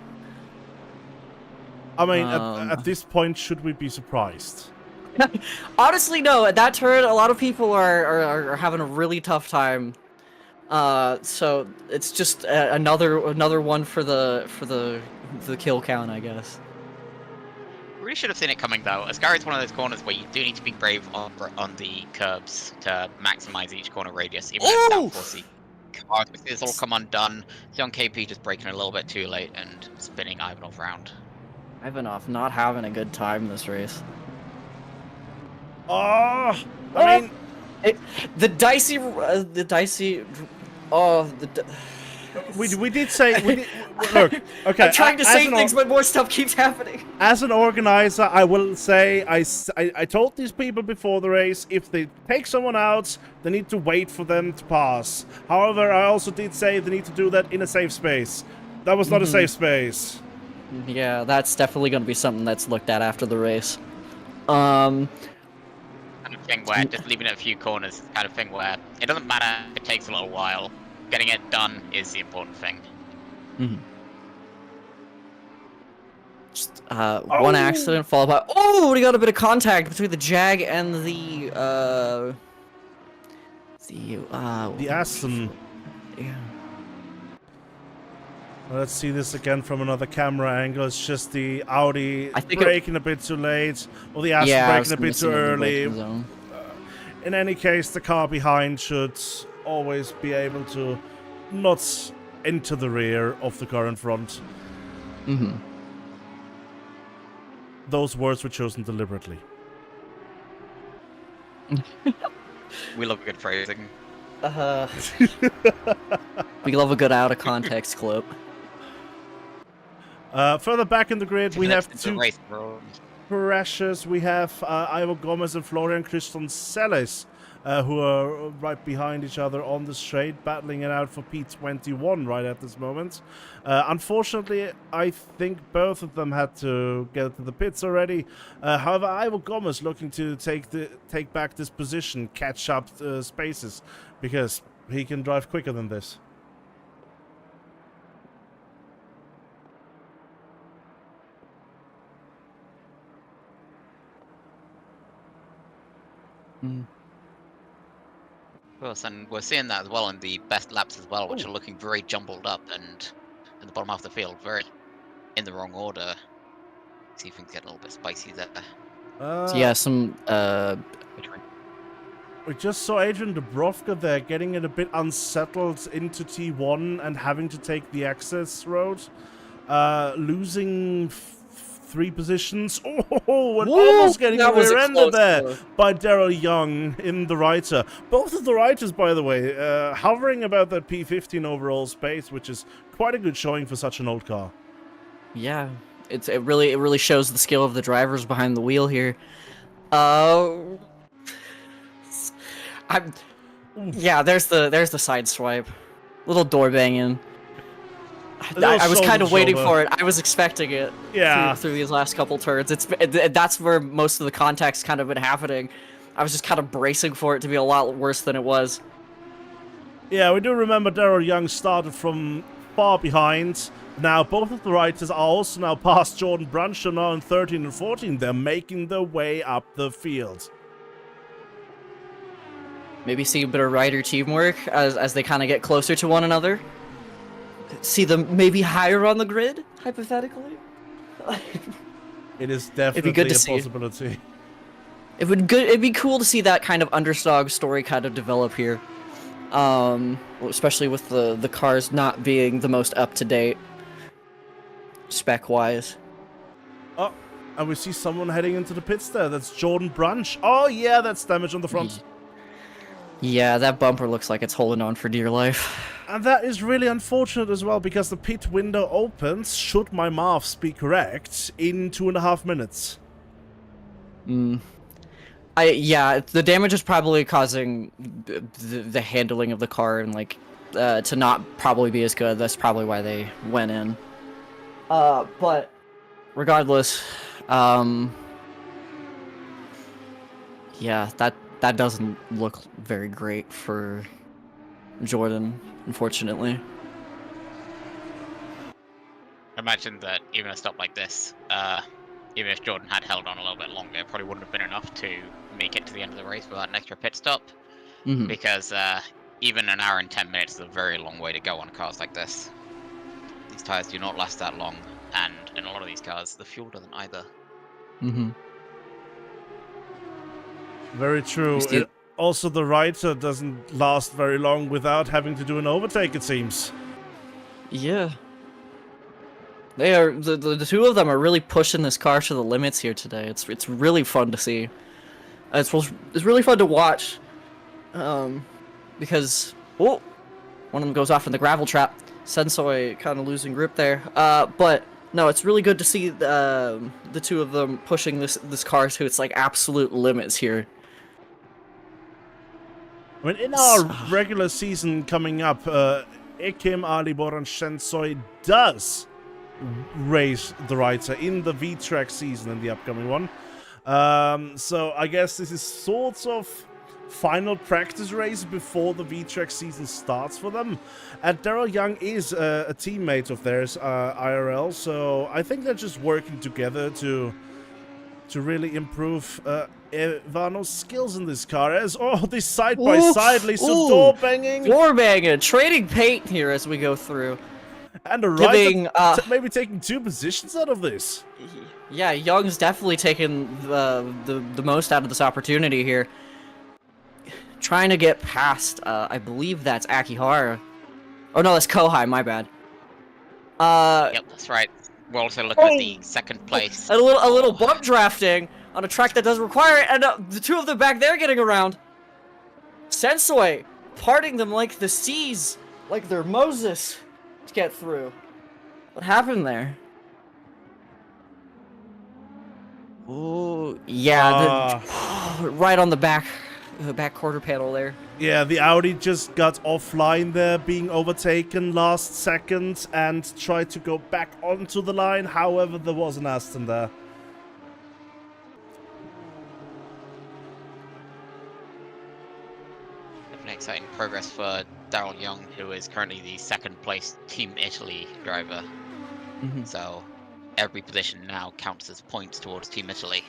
I mean, at this point, should we be surprised? Honestly, no. At that turn, a lot of people are having a really tough time. So it's just another one for the kill count, I guess. We really should have seen it coming though. Ascari is one of those corners where you do need to be brave on the curbs to maximize each corner radius, even if downforce cars. We see this all come undone. Sion KP just breaking a little bit too late and spinning Ivanov round. Ivanov not having a good time this race. I mean, the dicey. we did say. Look, okay. I'm trying to say things, but more stuff keeps happening. As an organizer, I will say I told these people before the race, if they take someone out, they need to wait for them to pass. However, I also did say they need to do that in a safe space. That was not a safe space. Yeah, that's definitely going to be something that's looked at after the race. Kind of thing where just leaving it a few corners, kind of thing where it doesn't matter if it takes a little while. Getting it done is the important thing. Just one accident followed by we got a bit of contact between the Jag and the Aston. Yeah. Let's see this again from another camera angle. It's just the Audi braking a bit too late, or the Aston braking a bit too early. In any case, the car behind should always be able to not enter the rear of the car in front. Those words were chosen deliberately. We love a good phrasing. We love a good out of context clip. Further back in the grid, we have two race, crashes. We have Ivo Gomez and Florian Christian Selles, who are right behind each other on the straight, battling it out for P21 right at this moment. Unfortunately, I think both of them had to get to the pits already. However, Ivo Gomez looking to take back this position, catch up spaces, because he can drive quicker than this. Of course, and we're seeing that as well in the best laps as well, which are looking very jumbled up and in the bottom half of the field, very in the wrong order. See if we can get a little bit spicy there. Yeah, some we just saw Adrian Dubrovka there getting it a bit unsettled into T1 and having to take the access road, losing 3 positions. And almost getting rear-ended there by Daryl Young in the Reiter. Both of the Reiters, by the way, hovering about that P15 overall space, which is quite a good showing for such an old car. Yeah, it really shows the skill of the drivers behind the wheel here. Yeah, there's the side swipe, little door banging. I was kind of waiting for it. I was expecting it. Yeah. Through these last couple turns, that's where most of the contact's kind of been happening. I was just kind of bracing for it to be a lot worse than it was. Yeah, we do remember Daryl Young started from far behind, Now, both of the riders are also now past Jordan Brunch, so now in 13 and 14. They're making their way up the field. Maybe see a bit of rider teamwork as they kind of get closer to one another. See them maybe higher on the grid, hypothetically. It is definitely good to a see. possibility. It'd be cool to see that kind of underdog story kind of develop here. Especially with the cars not being the most up to date spec-wise. Oh, and we see someone heading into the pits there. That's Jordan Brunch. Oh yeah, that's damage on the front. Yeah, that bumper looks like it's holding on for dear life. And that is really unfortunate as well, because the pit window opens, should my maths be correct, in 2.5 minutes. Yeah, the damage is probably causing the handling of the car and like to not probably be as good. That's probably why they went in. But regardless, yeah, that doesn't look very great for Jordan, unfortunately. Imagine that even a stop like this, even if Jordan had held on a little bit longer, it probably wouldn't have been enough to make it to the end of the race without an extra pit stop. Because even an hour and 10 minutes is a very long way to go on cars like this. These tires do not last that long, and in a lot of these cars, the fuel doesn't either. Very true. Also, the rider doesn't last very long without having to do an overtake, it seems. Yeah. They are the two of them are really pushing this car to the limits here today. It's really fun to see. It's really fun to watch. Because one of them goes off in the gravel trap. Sensoi kind of losing grip there. But no, it's really good to see the two of them pushing this car to its like absolute limits here. I mean, in our regular season coming up, Ekim, Alibor, and Sensoi does race the rider in the V-Track season in the upcoming one. So I guess this is sort of final practice race before the V-Track season starts for them. And Daryl Young is a teammate of theirs, IRL, so I think they're just working together to really improve Ivano's skills in this car. As this side-by-side leads to door banging. Door banging, trading paint here as we go through. And the rider maybe taking 2 positions out of this. Yeah, Young's definitely taking the most out of this opportunity here. Trying to get past, I believe that's Akihara. Oh no, that's Kohai, my bad. Yep, that's right. We're also looking at the second place. A little bump drafting on a track that doesn't require it, and the two of them back there getting around. Sensoi parting them like the seas, like they're Moses, to get through. What happened there? Oh, yeah, right on the back quarter panel there. Yeah, the Audi just got offline there, being overtaken last second, and tried to go back onto the line. However, there was an Aston there. Definitely exciting progress for Daryl Young, who is currently the second place Team Italy driver. So every position now counts as points towards Team Italy.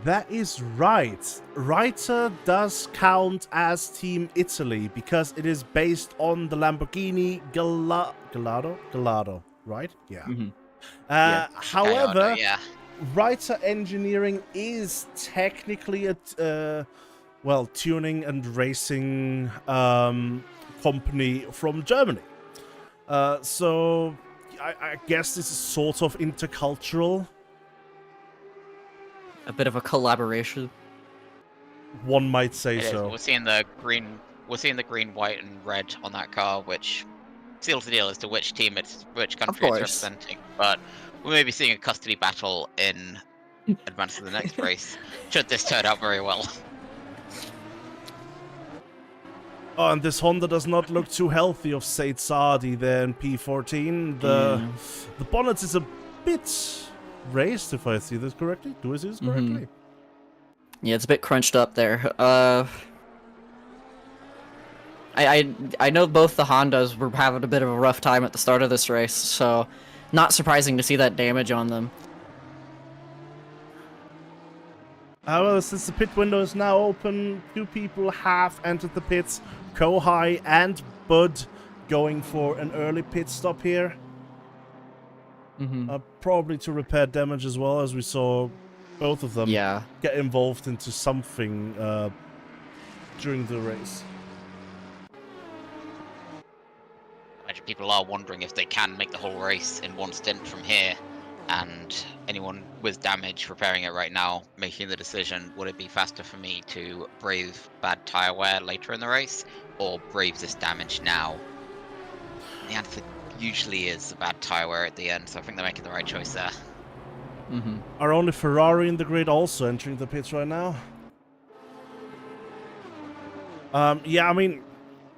That is right. Reiter does count as Team Italy because it is based on the Lamborghini Gallardo, right? Yeah. However, Reiter Engineering is technically a tuning and racing company from Germany. So I guess this is sort of intercultural. A bit of a collaboration. One might say so. We're seeing the green, white, and red on that car, which seals the deal as to which team which country it's representing. But we may be seeing a custody battle in advance of the next race, should this turn out very well. Oh, and this Honda does not look too healthy of Said Saadi there in P14. The bonnet is a bit raised, if I see this correctly. Do I see this correctly? Yeah, it's a bit crunched up there. I know both the Hondas were having a bit of a rough time at the start of this race, so not surprising to see that damage on them. However, since the pit window is now open, 2 people have entered the pits. Kohai and Bud going for an early pit stop here. Probably to repair damage as well, as we saw both of them get involved into something during the race. I imagine people are wondering if they can make the whole race in one stint from here, and anyone with damage repairing it right now, making the decision, would it be faster for me to brave bad tyre wear later in the race, or brave this damage now? The answer usually is a bad tyre wear at the end, so I think they're making the right choice there. Our only Ferrari in the grid also entering the pits right now. Yeah, I mean,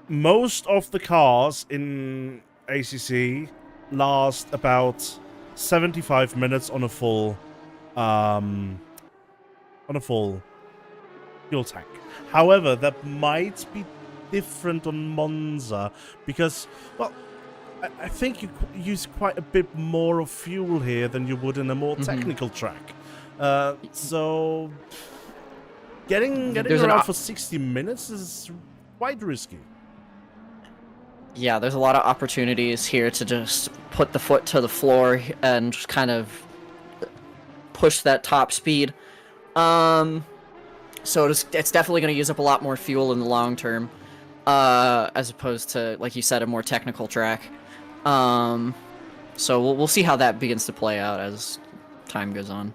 most of the cars in ACC last about 75 minutes on a full fuel tank. However, that might be different on Monza because, well, I think you use quite a bit more of fuel here than you would in a more technical track. So getting around for 60 minutes is quite risky. Yeah, there's a lot of opportunities here to just put the foot to the floor and just kind of push that top speed. So it's definitely going to use up a lot more fuel in the long term, as opposed to, like you said, a more technical track. So we'll see how that begins to play out as time goes on.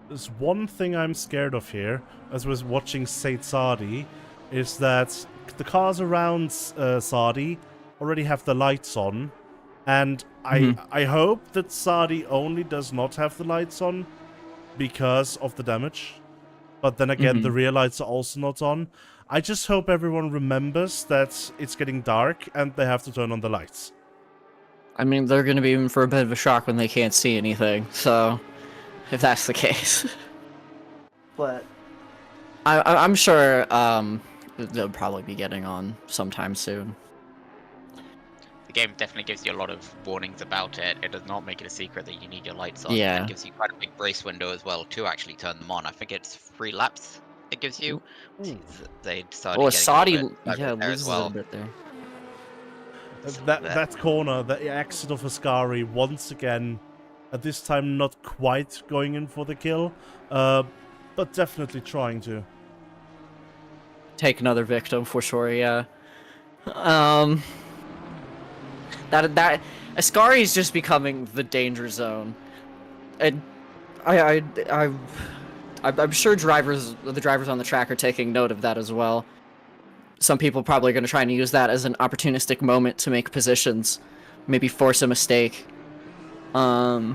There's one thing I'm scared of here, as I was watching Said Sardi, is that the cars around Sardi already have the lights on, and I hope that Sardi only does not have the lights on because of the damage. But then again, the rear lights are also not on. I just hope everyone remembers that it's getting dark and they have to turn on the lights. I mean, they're going to be in for a bit of a shock when they can't see anything, so if that's the case. But I'm sure they'll probably be getting on sometime soon. The game definitely gives you a lot of warnings about it. It does not make it a secret that you need your lights on. Yeah. It gives you quite a big brace window as well to actually turn them on. I think it's 3 laps it gives you. They decided Saudi, yeah, loses as well. a bit there. That corner, the exit of Ascari, once again, at this time not quite going in for the kill, but definitely trying to. Take another victim for sure, yeah. That Ascari is just becoming the danger zone, and I'm sure the drivers on the track are taking note of that as well. Some people probably are going to try and use that as an opportunistic moment to make positions, maybe force a mistake. As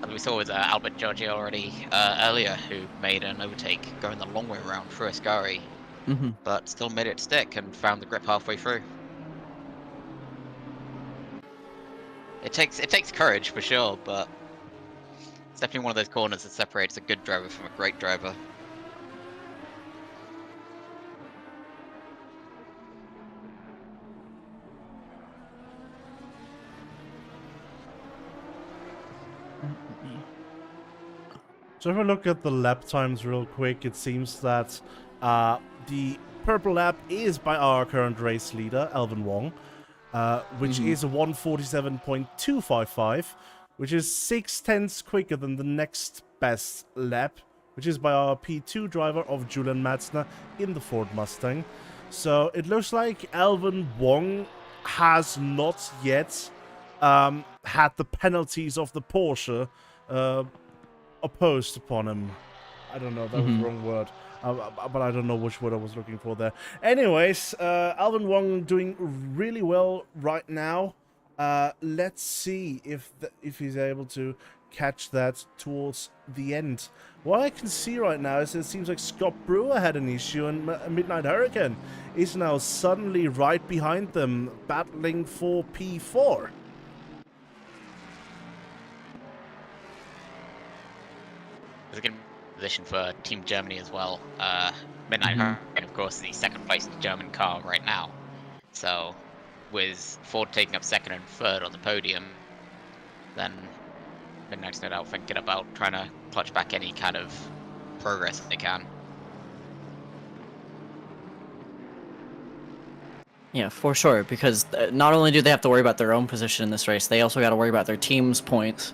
we saw with Albert Giorgio already earlier, who made an overtake going the long way around through Ascari, but still made it stick and found the grip halfway through. It takes courage for sure, but it's definitely one of those corners that separates a good driver from a great driver. So if I look at the lap times real quick, it seems that the purple lap is by our current race leader, Alvin Wong, which is a 147.255, which is 6/10 quicker than the next best lap, which is by our P2 driver of Julian Matzner in the Ford Mustang. So it looks like Alvin Wong has not yet had the penalties of the Porsche opposed upon him. I don't know, that was the wrong word. But I don't know which word I was looking for there. Anyways, Alvin Wong doing really well right now. Let's see if he's able to catch that towards the end. What I can see right now is it seems like Scott Brewer had an issue, and Midnight Hurricane is now suddenly right behind them, battling for P4. There's a good position for Team Germany as well. Midnight Hurricane, of course, the second place German car right now. So, with Ford taking up second and third on the podium, then Midnight's no doubt thinking about trying to clutch back any kind of progress they can. Yeah, for sure, because not only do they have to worry about their own position in this race, they also got to worry about their team's points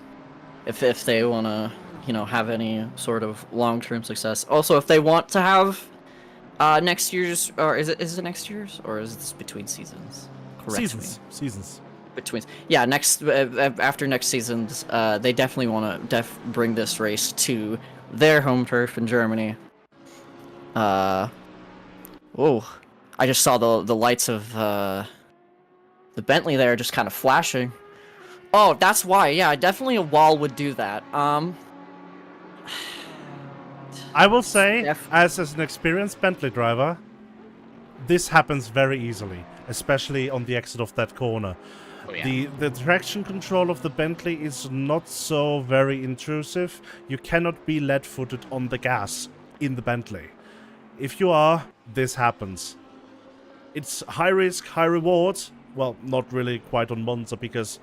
if they want to, you know, have any sort of long-term success. Also, if they want to have next year's, or is it next year's, or is this between seasons? Correct me. Seasons. Between, yeah, next after next season's, they definitely want to bring this race to their home turf in Germany. Oh, I just saw the lights of the Bentley there just kind of flashing. Oh, that's why. Yeah, definitely a wall would do that. I will say, as an experienced Bentley driver, this happens very easily, especially on the exit of that corner. Oh, yeah. The traction control of the Bentley is not so very intrusive. You cannot be lead-footed on the gas in the Bentley. If you are, this happens. It's high risk, high reward. Well, not really quite on Monza, because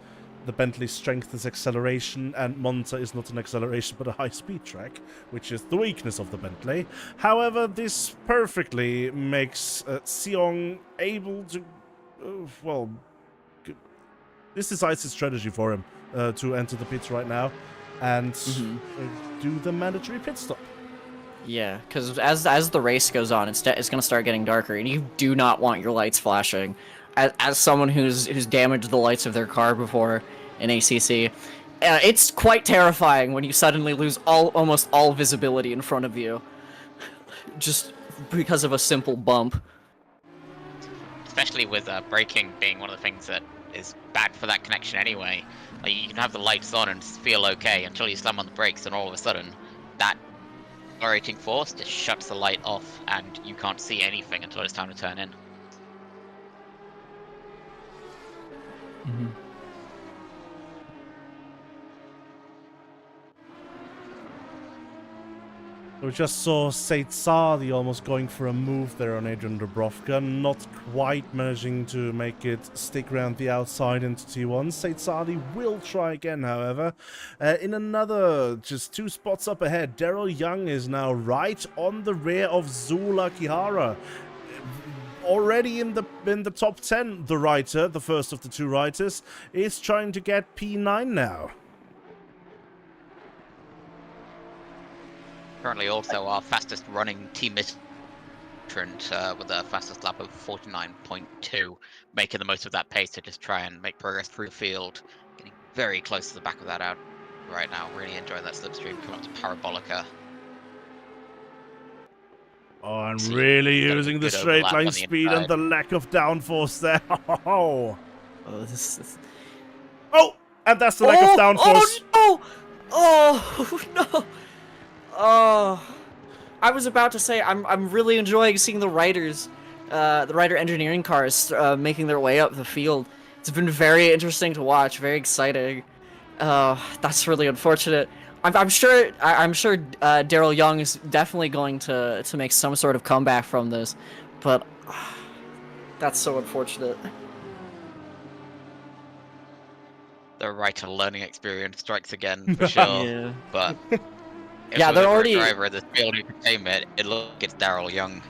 the Bentley's strength is acceleration, and Monza is not an acceleration but a high-speed track, which is the weakness of the Bentley. However, this perfectly makes Sion able to... well... This decides his strategy for him to enter the pits right now and do the mandatory pit stop. Yeah, because as the race goes on, it's going to start getting darker, and you do not want your lights flashing. As someone who's damaged the lights of their car before in ACC, it's quite terrifying when you suddenly lose almost all visibility in front of you, just because of a simple bump. Especially with braking being one of the things that is bad for that connection anyway. Like, you can have the lights on and feel okay until you slam on the brakes, and all of a sudden, that accelerating force just shuts the light off, and you can't see anything until it's time to turn in. We just saw Sadi almost going for a move there on Adrian Dubrovka, not quite managing to make it stick around the outside into T1. Sadi will try again, however. In another, just 2 spots up ahead, Daryl Young is now right on the rear of Zula Kihara. Already in the top 10, the writer, the first of the 2 writers, is trying to get P9 now. Currently also our fastest running team entrant with a fastest lap of 49.2, making the most of that pace to just try and make progress through the field. Getting very close to the back of that out right now. Really enjoying that slipstream coming up to Parabolica. Oh, and really using the straight line speed and the lack of downforce there. Oh, and that's the lack of downforce. Oh no! Oh, I was about to say I'm really enjoying seeing the riders, the rider engineering cars making their way up the field. It's been very interesting to watch, very exciting. That's really unfortunate. I'm sure Daryl Young is definitely going to make some sort of comeback from this, but that's so unfortunate. The writer learning experience strikes again for sure. Yeah. But if yeah, they're already a driver of this field who can tame it. It looks like it's Daryl Young.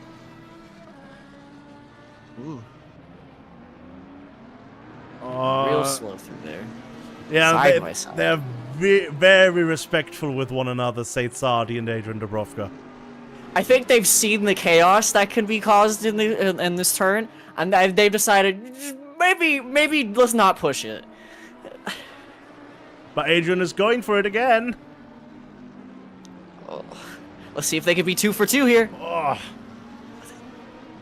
Ooh. Real slow through there. Yeah, they're very respectful with one another, Sadi and Adrian Dubrovka. I think they've seen the chaos that can be caused in this turn, and they've decided maybe let's not push it. But Adrian is going for it again. Oh. Let's see if they can be 2 for 2 here. Oh.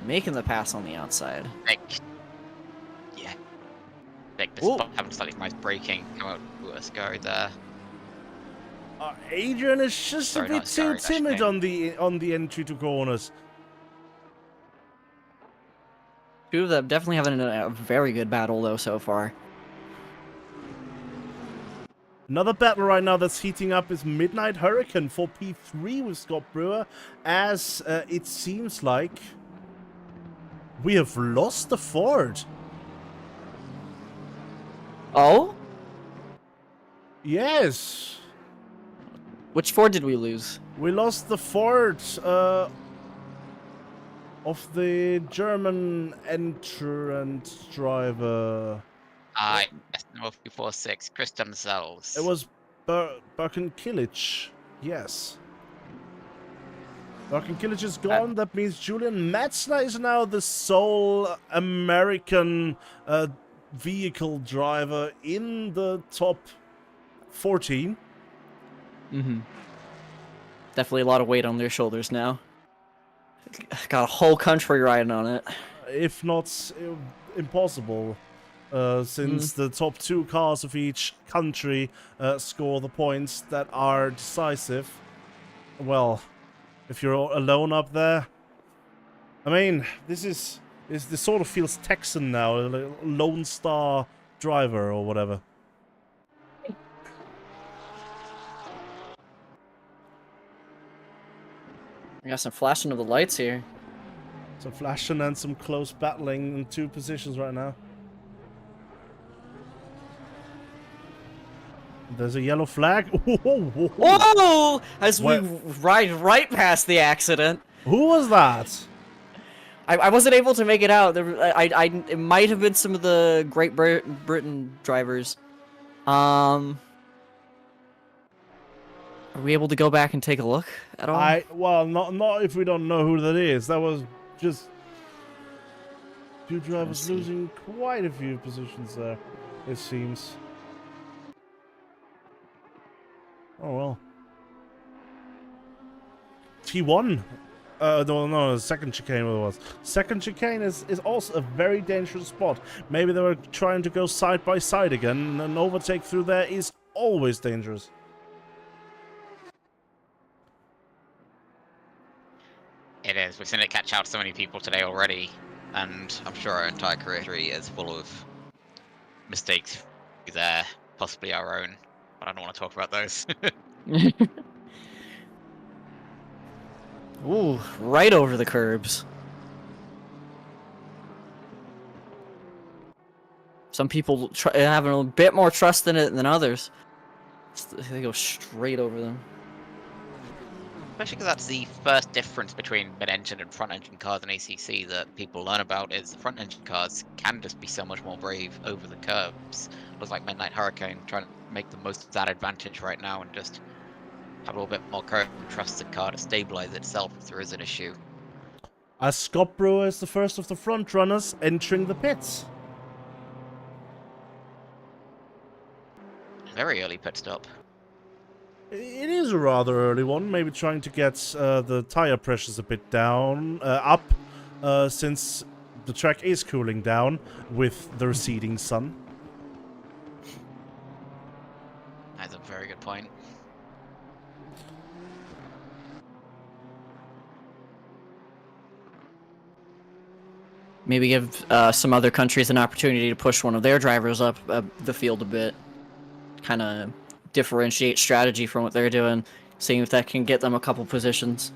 Making the pass on the outside. Despite having slightly nice braking, come out with a scurry there. Adrian is just a bit too timid on the entry to corners. 2 of them definitely having a very good battle though so far. Another battle right now that's heating up is Midnight Hurricane for P3 with Scott Brewer, as it seems like we have lost the Ford. Oh? Yes. Which Ford did we lose? We lost the Ford of the German entrant driver. Yes, no 346, Christian Zels. It was Birkin Kilic. Yes. Birkin Kilic is gone. That means Julian Metzler is now the sole American vehicle driver in the top 14. Mm-hmm. Definitely a lot of weight on their shoulders now. Got a whole country riding on it. If not impossible, since the top 2 cars of each country score the points that are decisive. Well, if you're alone up there, I mean, this sort of feels Texan now, like Lone Star driver or whatever. I got some flashing of the lights here. Some flashing and some close battling in 2 positions right now. There's a yellow flag. Whoa! As we ride right past the accident. Who was that? I wasn't able to make it out. It might have been some of the Great Britain drivers. Are we able to go back and take a look at all? Well, not if we don't know who that is. That was just 2 drivers losing quite a few positions there, it seems. Oh well. T1. No, second chicane what it was. Second chicane is also a very dangerous spot. Maybe they were trying to go side by side again, and an overtake through there is always dangerous. It is. We've seen it catch out so many people today already, and I'm sure our entire career history is full of mistakes there, possibly our own. But I don't want to talk about those. Ooh, right over the curbs. Some people have a bit more trust in it than others. They go straight over them. Especially because that's the first difference between mid-engine and front-engine cars in ACC that people learn about is the front-engine cars can just be so much more brave over the curbs. Looks like Midnight Hurricane trying to make the most of that advantage right now and just have a little bit more courage and trust the car to stabilize itself if there is an issue. As Scott Brewer is the first of the front runners entering the pits. Very early pit stop. It is a rather early one, maybe trying to get the tire pressures a bit down, up, since the track is cooling down with the receding sun. That's a very good point. Maybe give some other countries an opportunity to push one of their drivers up the field a bit. Kind of differentiate strategy from what they're doing, seeing if that can get them a couple positions.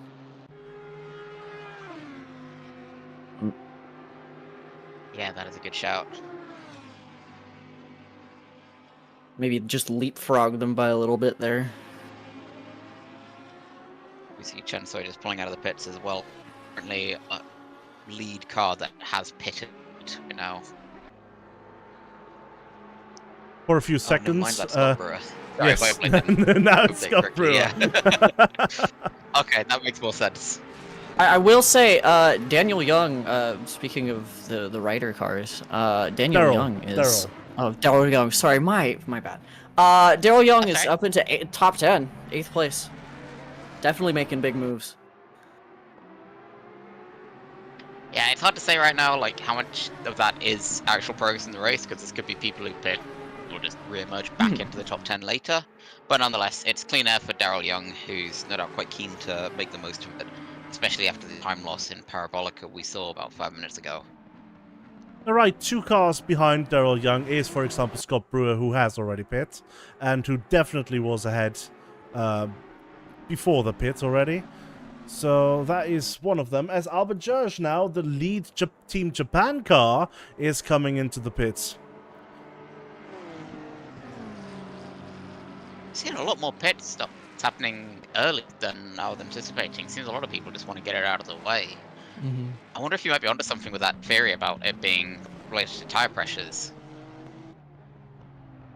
Yeah, that is a good shout. Maybe just leapfrog them by a little bit there. We see Chen Soy just pulling out of the pits as well. Currently a lead car that has pitted now. For a few seconds. Never mind, that's Scott Brewer. Sorry, yes, if now it's Scott Brewer. Yeah. Okay, that makes more sense. I will say, Daniel Young, speaking of the Ryder cars, Daniel Young is... Oh, Daryl Young, sorry, my bad. Daryl Young is up into top 10, 8th place. Definitely making big moves. Yeah, it's hard to say right now, like, how much of that is actual progress in the race, because this could be people who pit will just re-emerge back into the top 10 later. But nonetheless, it's clean air for Daryl Young, who's no doubt quite keen to make the most of it, especially after the time loss in Parabolica we saw about 5 minutes ago. Alright, 2 cars behind Daryl Young is, for example, Scott Brewer, who has already pit, and who definitely was ahead before the pit already. So that is one of them. As Albert George now, the lead Team Japan car, is coming into the pits. seeing a lot more pit stops happening early than I was anticipating. Seems a lot of people just want to get it out of the way. Mm-hmm. I wonder if you might be onto something with that theory about it being related to tire pressures.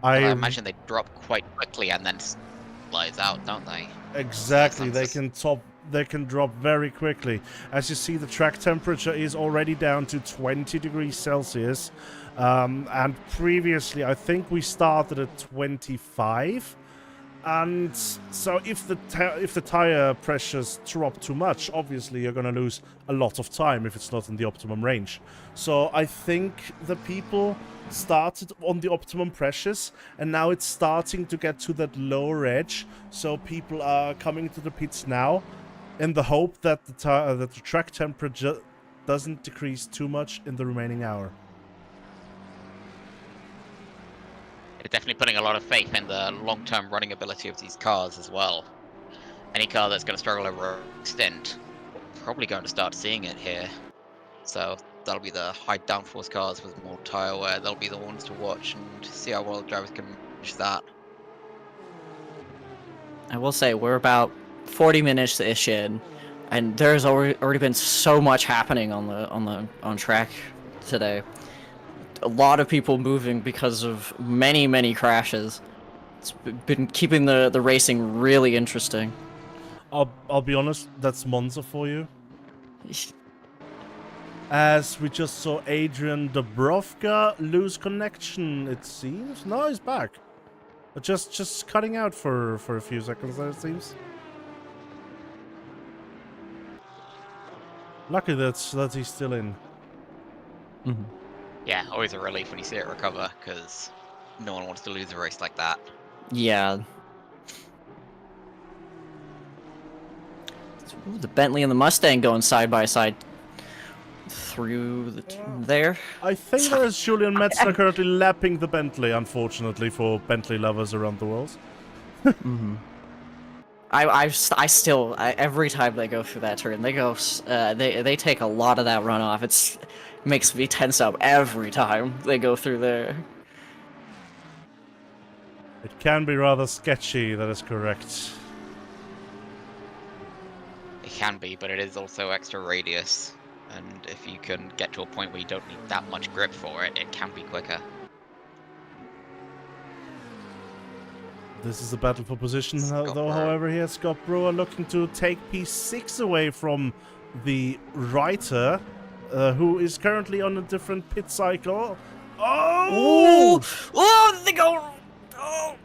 I I imagine they drop quite quickly and then slides out, don't they? exactly. Sounds They can drop very quickly. As you see, the track temperature is already down to 20 degrees Celsius, and previously I think we started at 25. And so if the tire pressures drop too much, obviously you're going to lose a lot of time if it's not in the optimum range. So I think the people started on the optimum pressures, and now it's starting to get to that lower edge. So people are coming to the pits now in the hope that the track temperature doesn't decrease too much in the remaining hour. It's definitely putting a lot of faith in the long-term running ability of these cars as well. Any car that's going to struggle over a stint, we're probably going to start seeing it here. So that'll be the high downforce cars with more tyre wear. They'll be the ones to watch and see how well drivers can manage that. I will say we're about 40 minutes-ish in, and there's already been so much happening on track today. A lot of people moving because of many crashes. It's been keeping the racing really interesting. I'll be honest, that's Monza for you. As we just saw Adrian Dubrovka lose connection, it seems. No, he's back. Just cutting out for a few seconds there, it seems. Lucky that he's still in. Mm-hmm. Yeah, always a relief when you see it recover, because no one wants to lose a race like that. Yeah. Ooh, the Bentley and the Mustang going side by side through there. I think there is Julian Metzner currently lapping the Bentley, unfortunately, for Bentley lovers around the world. Mm-hmm. I still every time they go through that turn, they take a lot of that runoff. It makes me tense up every time they go through there. It can be rather sketchy, that is correct. It can be, but it is also extra radius. And if you can get to a point where you don't need that much grip for it, it can be quicker. This is a battle for position, though. However, here Scott Brewer looking to take P6 away from the Writer, who is currently on a different pit cycle. Oh! Ooh! Oh, they go. Oh!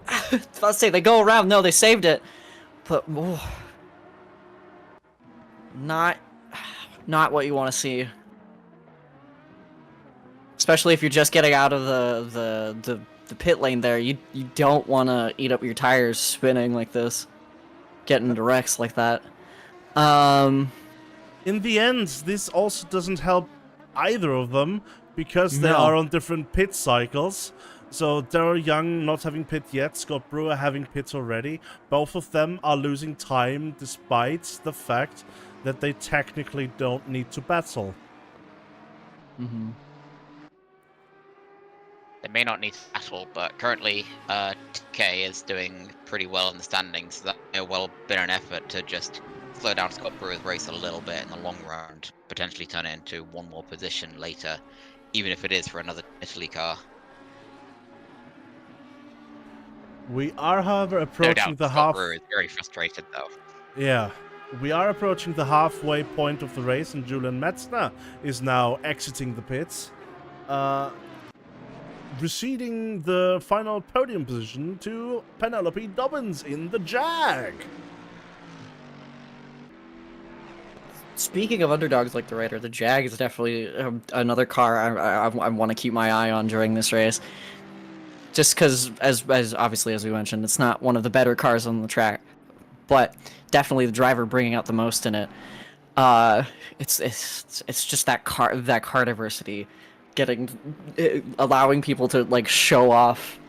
I was about to say they go around. No, they saved it, but not what you want to see. Especially if you're just getting out of the pit lane there, you don't want to eat up your tires spinning like this, getting into wrecks like that. In the end, this also doesn't help either of them, because they are on different pit cycles. So Daryl Young not having pit yet, Scott Brewer having pit already. Both of them are losing time despite the fact that they technically don't need to battle. Mm-hmm. They may not need to battle, but currently TK is doing pretty well in the standings, so that may well been an effort to just slow down Scott Brewer's race a little bit in the long run, potentially turn it into one more position later, even if it is for another Italy car. We are, however, approaching the half... Brewer is very frustrated, though. Yeah. We are approaching the halfway point of the race, and Julian Metzner is now exiting the pits. Receding the final podium position to Penelope Dobbins in the Jag. Speaking of underdogs like the Raider, the Jag is definitely another car I want to keep my eye on during this race. Just because, as obviously as we mentioned, it's not one of the better cars on the track, but definitely the driver bringing out the most in it. It's just that car diversity, allowing people to like show off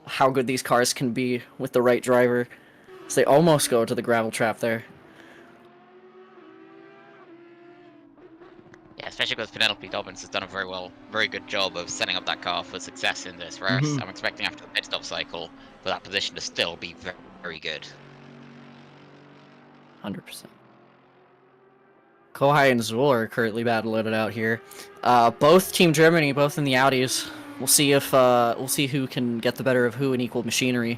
how good these cars can be with the right driver. So they almost go to the gravel trap there. Yeah, especially because Penelope Dobbins has done a very good job of setting up that car for success in this race. I'm expecting after the pit stop cycle for that position to still be very, very good. 100%. Kohai and Zool are currently battling it out here. Both Team Germany, both in the Audis. We'll see who can get the better of who in equal machinery.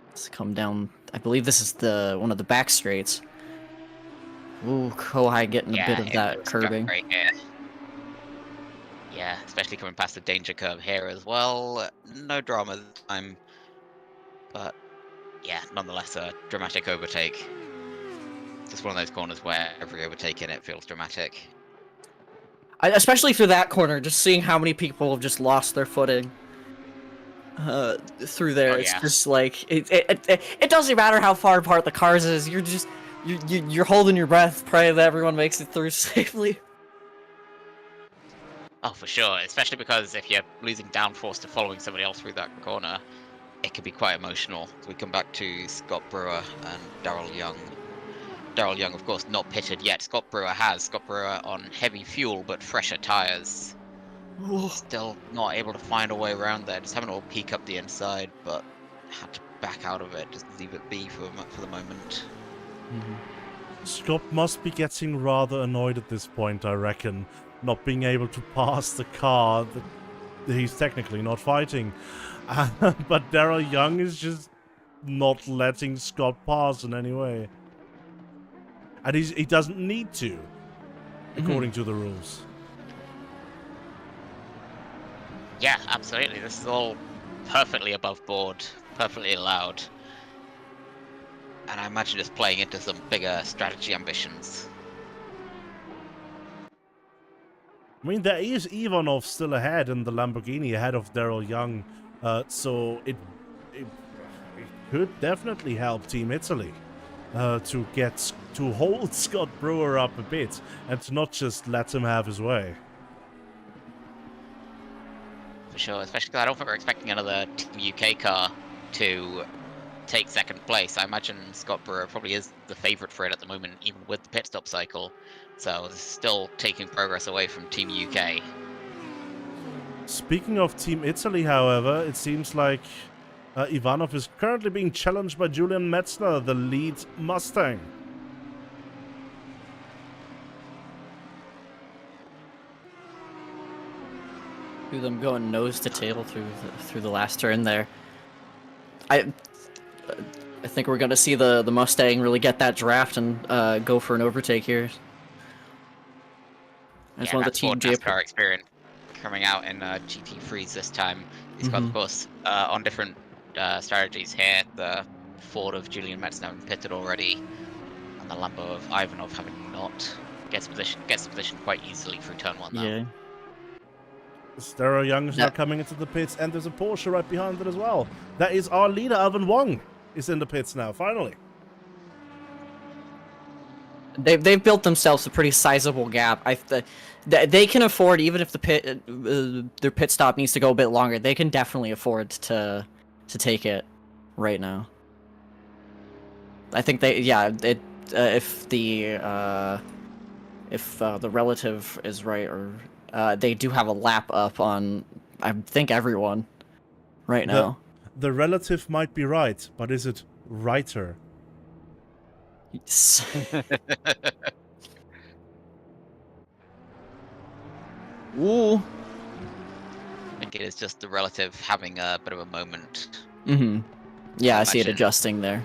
Let's come down. I believe this is one of the back straights. Ooh, Kohai getting a bit of that curbing. Right here. Yeah, especially coming past the danger curve here as well. No drama this time, but yeah, nonetheless a dramatic overtake. Just one of those corners where every overtake in it feels dramatic. Especially through that corner, just seeing how many people have just lost their footing through there. It's just like it doesn't matter how far apart the cars is. You're holding your breath, praying that everyone makes it through safely. Oh, for sure. Especially because if you're losing downforce to following somebody else through that corner, it can be quite emotional. We come back to Scott Brewer and Daryl Young. Daryl Young, of course, not pitted yet. Scott Brewer on heavy fuel but fresher tyres. Still not able to find a way around there. Just having a little peek up the inside, but had to back out of it. Just leave it be for the moment. Scott must be getting rather annoyed at this point, I reckon. Not being able to pass the car that he's technically not fighting. But Daryl Young is just not letting Scott pass in any way. And he doesn't need to, according to the rules. Yeah, absolutely. This is all perfectly above board, perfectly allowed. And I imagine just playing into some bigger strategy ambitions. I mean, there is Ivanov still ahead in the Lamborghini, ahead of Daryl Young. So it could definitely help Team Italy to hold Scott Brewer up a bit and to not just let him have his way. For sure, especially because I don't think we're expecting another Team UK car to take second place. I imagine Scott Brewer probably is the favourite for it at the moment, even with the pit stop cycle. So this is still taking progress away from Team UK. Speaking of Team Italy, however, it seems like Ivanov is currently being challenged by Julian Metzner, the lead Mustang. Them going nose to tail through the last turn there. I think we're gonna see the Mustang really get that draft and go for an overtake here. That's one of the Team NASCAR experience coming out in GT3s this time. He's got, of course, on different strategies here. The Ford of Julian Metzner having pitted already, and the Lambo of Ivanov having not. Gets the position quite easily through turn one though. Yeah. Daryl Young is now coming into the pits, and there's a Porsche right behind it as well. That is our leader, Alvin Wong, is in the pits now, finally. They've built themselves a pretty sizable gap. They can afford, even if their pit stop needs to go a bit longer, they can definitely afford to take it right now. I think if the relative is right, or they do have a lap up on, I think, everyone right now. The relative might be right, but is it righter? Ooh. I think it is just the relative having a bit of a moment. Yeah, I see it adjusting there.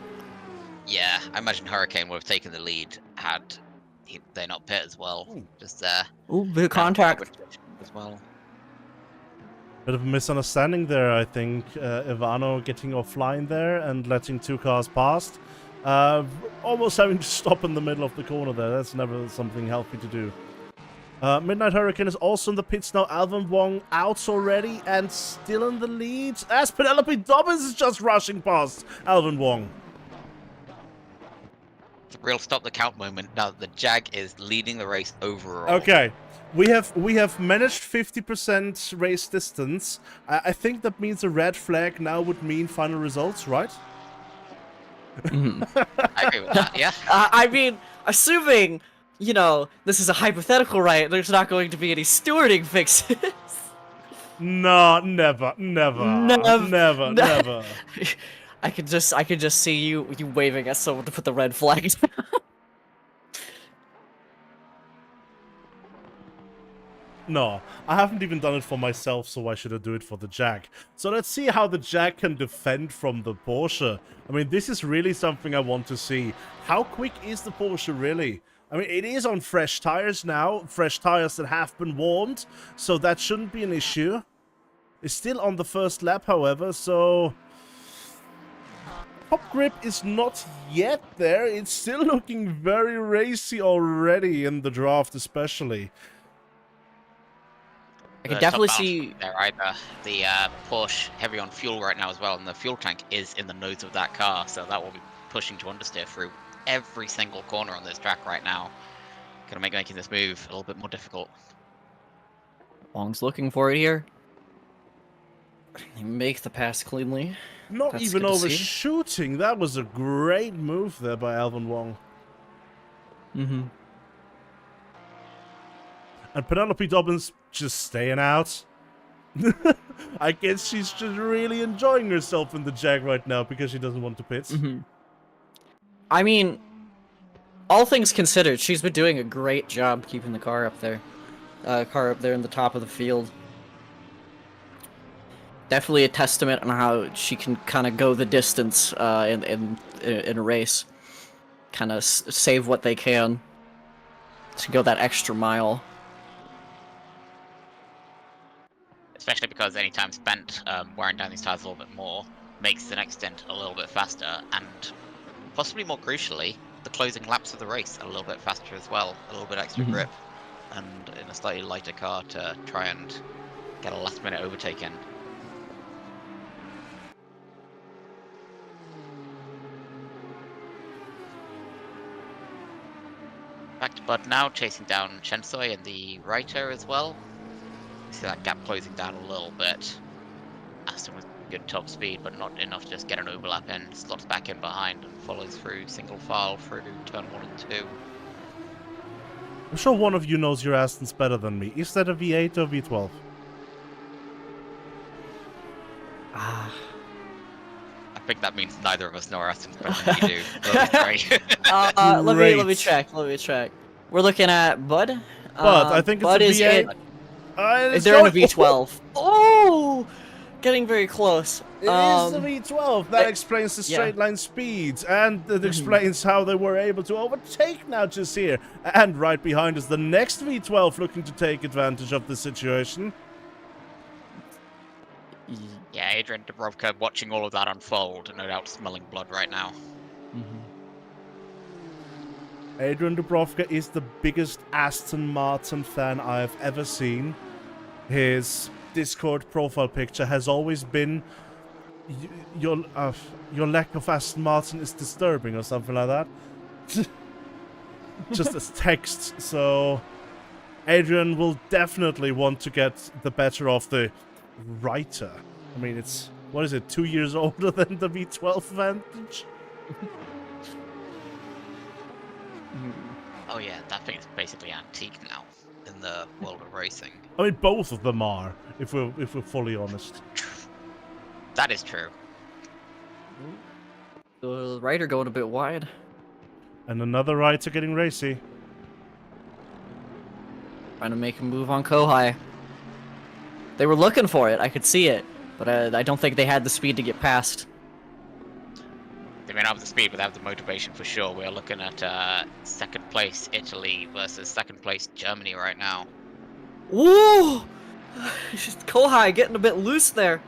Yeah, I imagine Hurricane would have taken the lead had they not pit as well. Just there. Ooh, bit of contact as well. Bit of a misunderstanding there, I think. Ivano getting offline there and letting two cars past. Almost having to stop in the middle of the corner there. That's never something healthy to do. Midnight Hurricane is also in the pits now. Alvin Wong out already and still in the lead, as Penelope Dobbins is just rushing past Alvin Wong. It's a real stop the count moment now that the Jag is leading the race overall. Okay, we have managed 50% race distance. I think that means a red flag now would mean final results, right? I agree with that, yeah. I mean, assuming you know, this is a hypothetical, right? There's not going to be any stewarding fixes. No, never, never, never, No. never. I could just see you waving at someone to put the red flag down. No, I haven't even done it for myself, so why should I do it for the Jag? So let's see how the Jag can defend from the Porsche. I mean, this is really something I want to see. How quick is the Porsche really? I mean, it is on fresh tires now, fresh tires that have been warmed, so that shouldn't be an issue. It's still on the first lap, however, so... Top grip is not yet there. It's still looking very racy already in the draft, especially. I can definitely see there either. The Porsche heavy on fuel right now as well, and the fuel tank is in the nose of that car, so that will be pushing to understeer through every single corner on this track right now. Gonna make making this move a little bit more difficult. Wong's looking for it here. They make the pass cleanly. Not That's even good to see. overshooting. That was a great move there by Alvin Wong. Mm-hmm. And Penelope Dobbins just staying out. I guess she's just really enjoying herself in the Jag right now because she doesn't want to pit. Mm-hmm. I mean, all things considered, she's been doing a great job keeping the car up there. In the top of the field. Definitely a testament on how she can kind of go the distance in a race. Kind of save what they can to go that extra mile. Especially because any time spent wearing down these tires a little bit more makes the next stint a little bit faster, and possibly more crucially, the closing laps of the race a little bit faster as well, a little bit extra grip, and in a slightly lighter car to try and get a last-minute overtake in. Back to Bud now, chasing down Chensoi and the Reiter as well. See that gap closing down a little bit. Aston with good top speed, but not enough to just get an overlap in. Slots back in behind and follows through single file through turn 1 and 2. I'm sure one of you knows your Astons better than me. Is that a V8 or V12? Ah. I think that means neither of us know our Astons better than you do. But great. Let me check. We're looking at Bud. But I think it's Bud a is V8. they're in a V12. Oh, getting very close. It is the V12. That explains the straight line speeds, and it explains how they were able to overtake now just here. And right behind is the next V12 looking to take advantage of the situation. Yeah, Adrian Dubrovka watching all of that unfold, no doubt smelling blood right now. Adrian Dubrovka is the biggest Aston Martin fan I've ever seen. His Discord profile picture has always been your lack of Aston Martin is disturbing or something like that. Just as text. So Adrian will definitely want to get the better of the Reiter. I mean, it's, what is it, 2 years older than the V12 Vantage? Oh yeah, that thing is basically antique now in the world of racing. I mean, both of them are, if we're fully honest. That is true. The Reiter going a bit wide. And another Reiter getting racy. Trying to make a move on Kohai. They were looking for it, I could see it, but I don't think they had the speed to get past. They may not have the speed, but they have the motivation for sure. We're looking at second place Italy versus second place Germany right now. Woo! Kohai getting a bit loose there.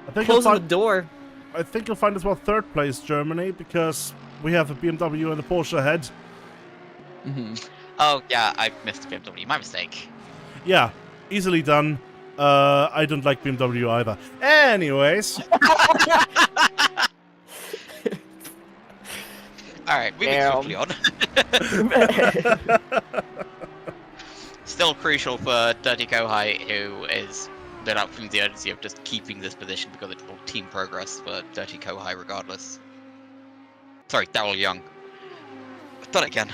I think Closing the door. I think you'll find as well third place Germany, because we have a BMW and a Porsche ahead. Oh yeah, I missed the BMW. My mistake. Yeah, easily done. I don't like BMW either. Anyways. Alright, moving swiftly on. Still crucial for Dirty Kohai, who is lit up from the urgency of just keeping this position because it's all team progress for Dirty Kohai regardless. Sorry, Daryl Young. I've done it again.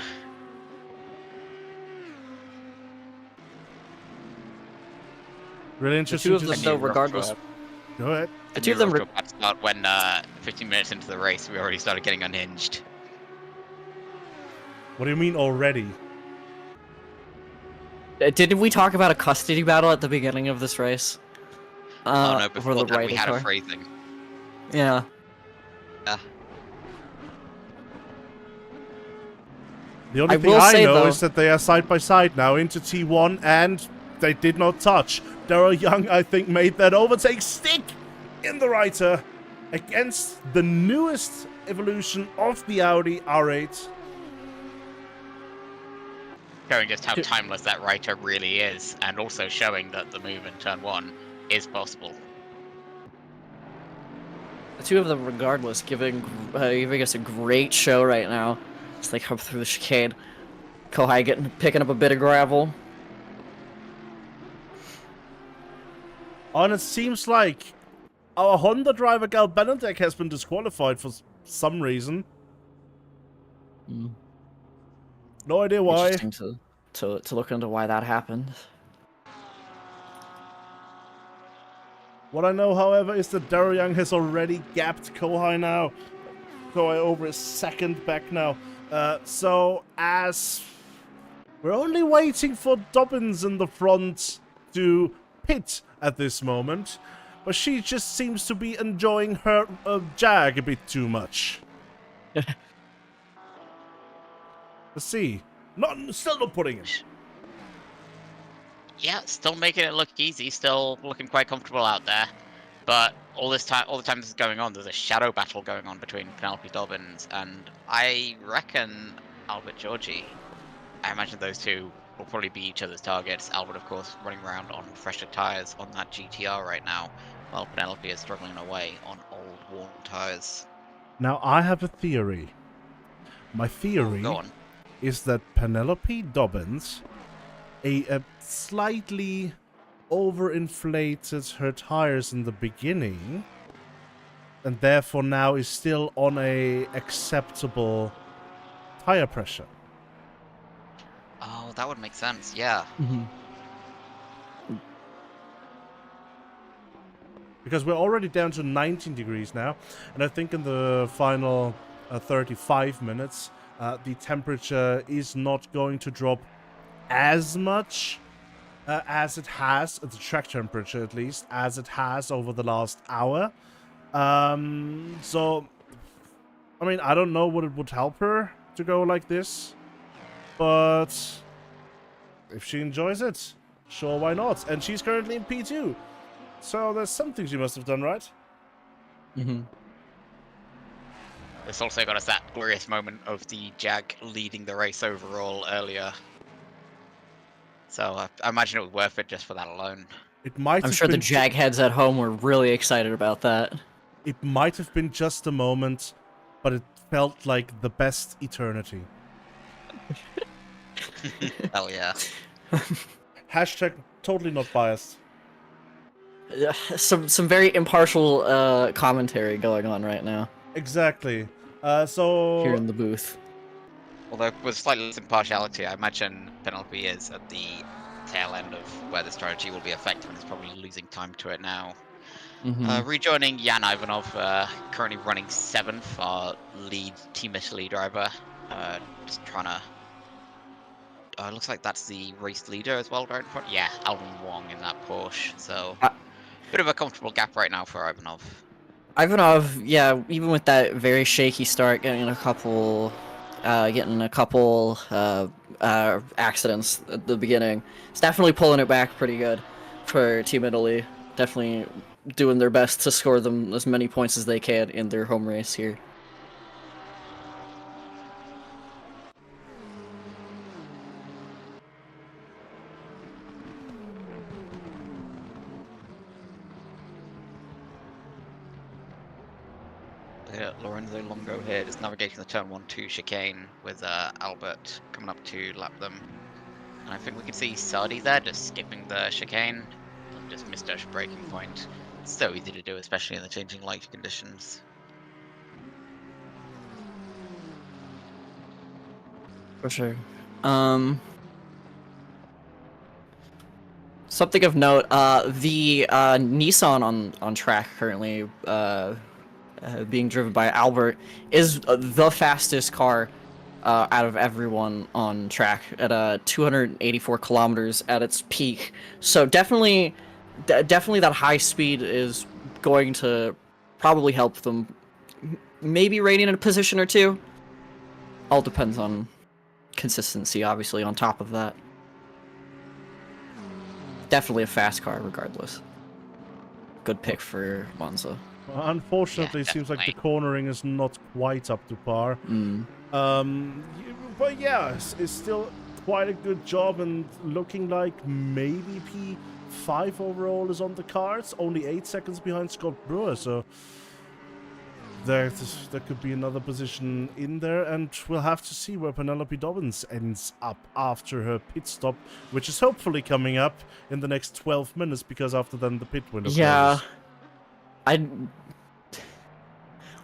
Really The interesting two of to them, see. though, regardless. Go ahead. The two of them. Were off to a bad start when 15 minutes into the race, we already started getting unhinged. What do you mean already? Didn't we talk about a custody battle at the beginning of this race? Oh no, For before the that we righted had car? a phrasing. Yeah. The only I thing will I say, know though- is that they are side by side now into T1, and they did not touch. Daryl Young, I think, made that overtake stick in the Reiter against the newest evolution of the Audi R8. Showing just how timeless that Reiter really is, and also showing that the move in turn 1 is possible. The two of them, regardless, giving us a great show right now as they come through the chicane. Kohai picking up a bit of gravel. And it seems like our Honda driver Gal Benedek has been disqualified for some reason. No idea why. Interesting to look into why that happened. What I know, however, is that Daryl Young has already gapped Kohai now. Kohai over his second back now. So, as we're only waiting for Dobbins in the front to pit at this moment, but she just seems to be enjoying her Jag a bit too much. Let's see. Still not putting him. Yeah, still making it look easy, still looking quite comfortable out there. But all the time this is going on, there's a shadow battle going on between Penelope Dobbins and I reckon Albert Georgie. I imagine those two will probably be each other's targets. Albert, of course, running around on fresher tyres on that GTR right now, while Penelope is struggling away on old worn tyres. Now, I have a theory. My theory Go on. is that Penelope Dobbins a slightly overinflated her tires in the beginning, and therefore now is still on a acceptable tire pressure. Oh, that would make sense, yeah. Because we're already down to 19 degrees now, and I think in the final 35 minutes, the temperature is not going to drop as much as it has, at the track temperature at least, as it has over the last hour. So, I mean, I don't know what it would help her to go like this, but if she enjoys it, sure, why not? And she's currently in P2, so there's something she must have done right. This also got us that glorious moment of the Jag leading the race overall earlier. So I imagine it was worth it just for that alone. It might. I'm sure the Jag heads at home were really excited about that. It might have been just a moment, but it felt like the best eternity. Hell yeah. Hashtag totally not biased. Some very impartial commentary going on right now Exactly. So here in the booth. Although with slightly less impartiality, I imagine Penelope is at the tail end of where the strategy will be effective and is probably losing time to it now. Rejoining Jan Ivanov, currently running 7th, our lead Team Italy driver. Just trying to... looks like that's the race leader as well, right in front. Yeah, Alvin Wong in that Porsche. So, bit of a comfortable gap right now for Ivanov. Ivanov, yeah, even with that very shaky start, getting a couple accidents at the beginning, it's definitely pulling it back pretty good for Team Italy. Definitely doing their best to score them as many points as they can in their home race here. Lorenzo Longo here, just navigating the turn 1-2 chicane with Albert coming up to lap them. And I think we can see Sardi there just skipping the chicane. Just missed a braking point. It's so easy to do, especially in the changing light conditions. For sure. So Something of note, the Nissan on track currently being driven by Albert is the fastest car out of everyone on track at 284 kilometers at its peak. So definitely that high speed is going to probably help them maybe rating in a position or two. All depends on consistency, obviously, on top of that. Definitely a fast car, regardless. Good pick for Monza. Well, unfortunately, Yeah, it seems like the definitely. cornering is not quite up to par. But yeah, it's still quite a good job, and looking like maybe P5 overall is on the cards. Only 8 seconds behind Scott Brewer, so there could be another position in there, and we'll have to see where Penelope Dobbins ends up after her pit stop, which is hopefully coming up in the next 12 minutes, because after then the pit window closes.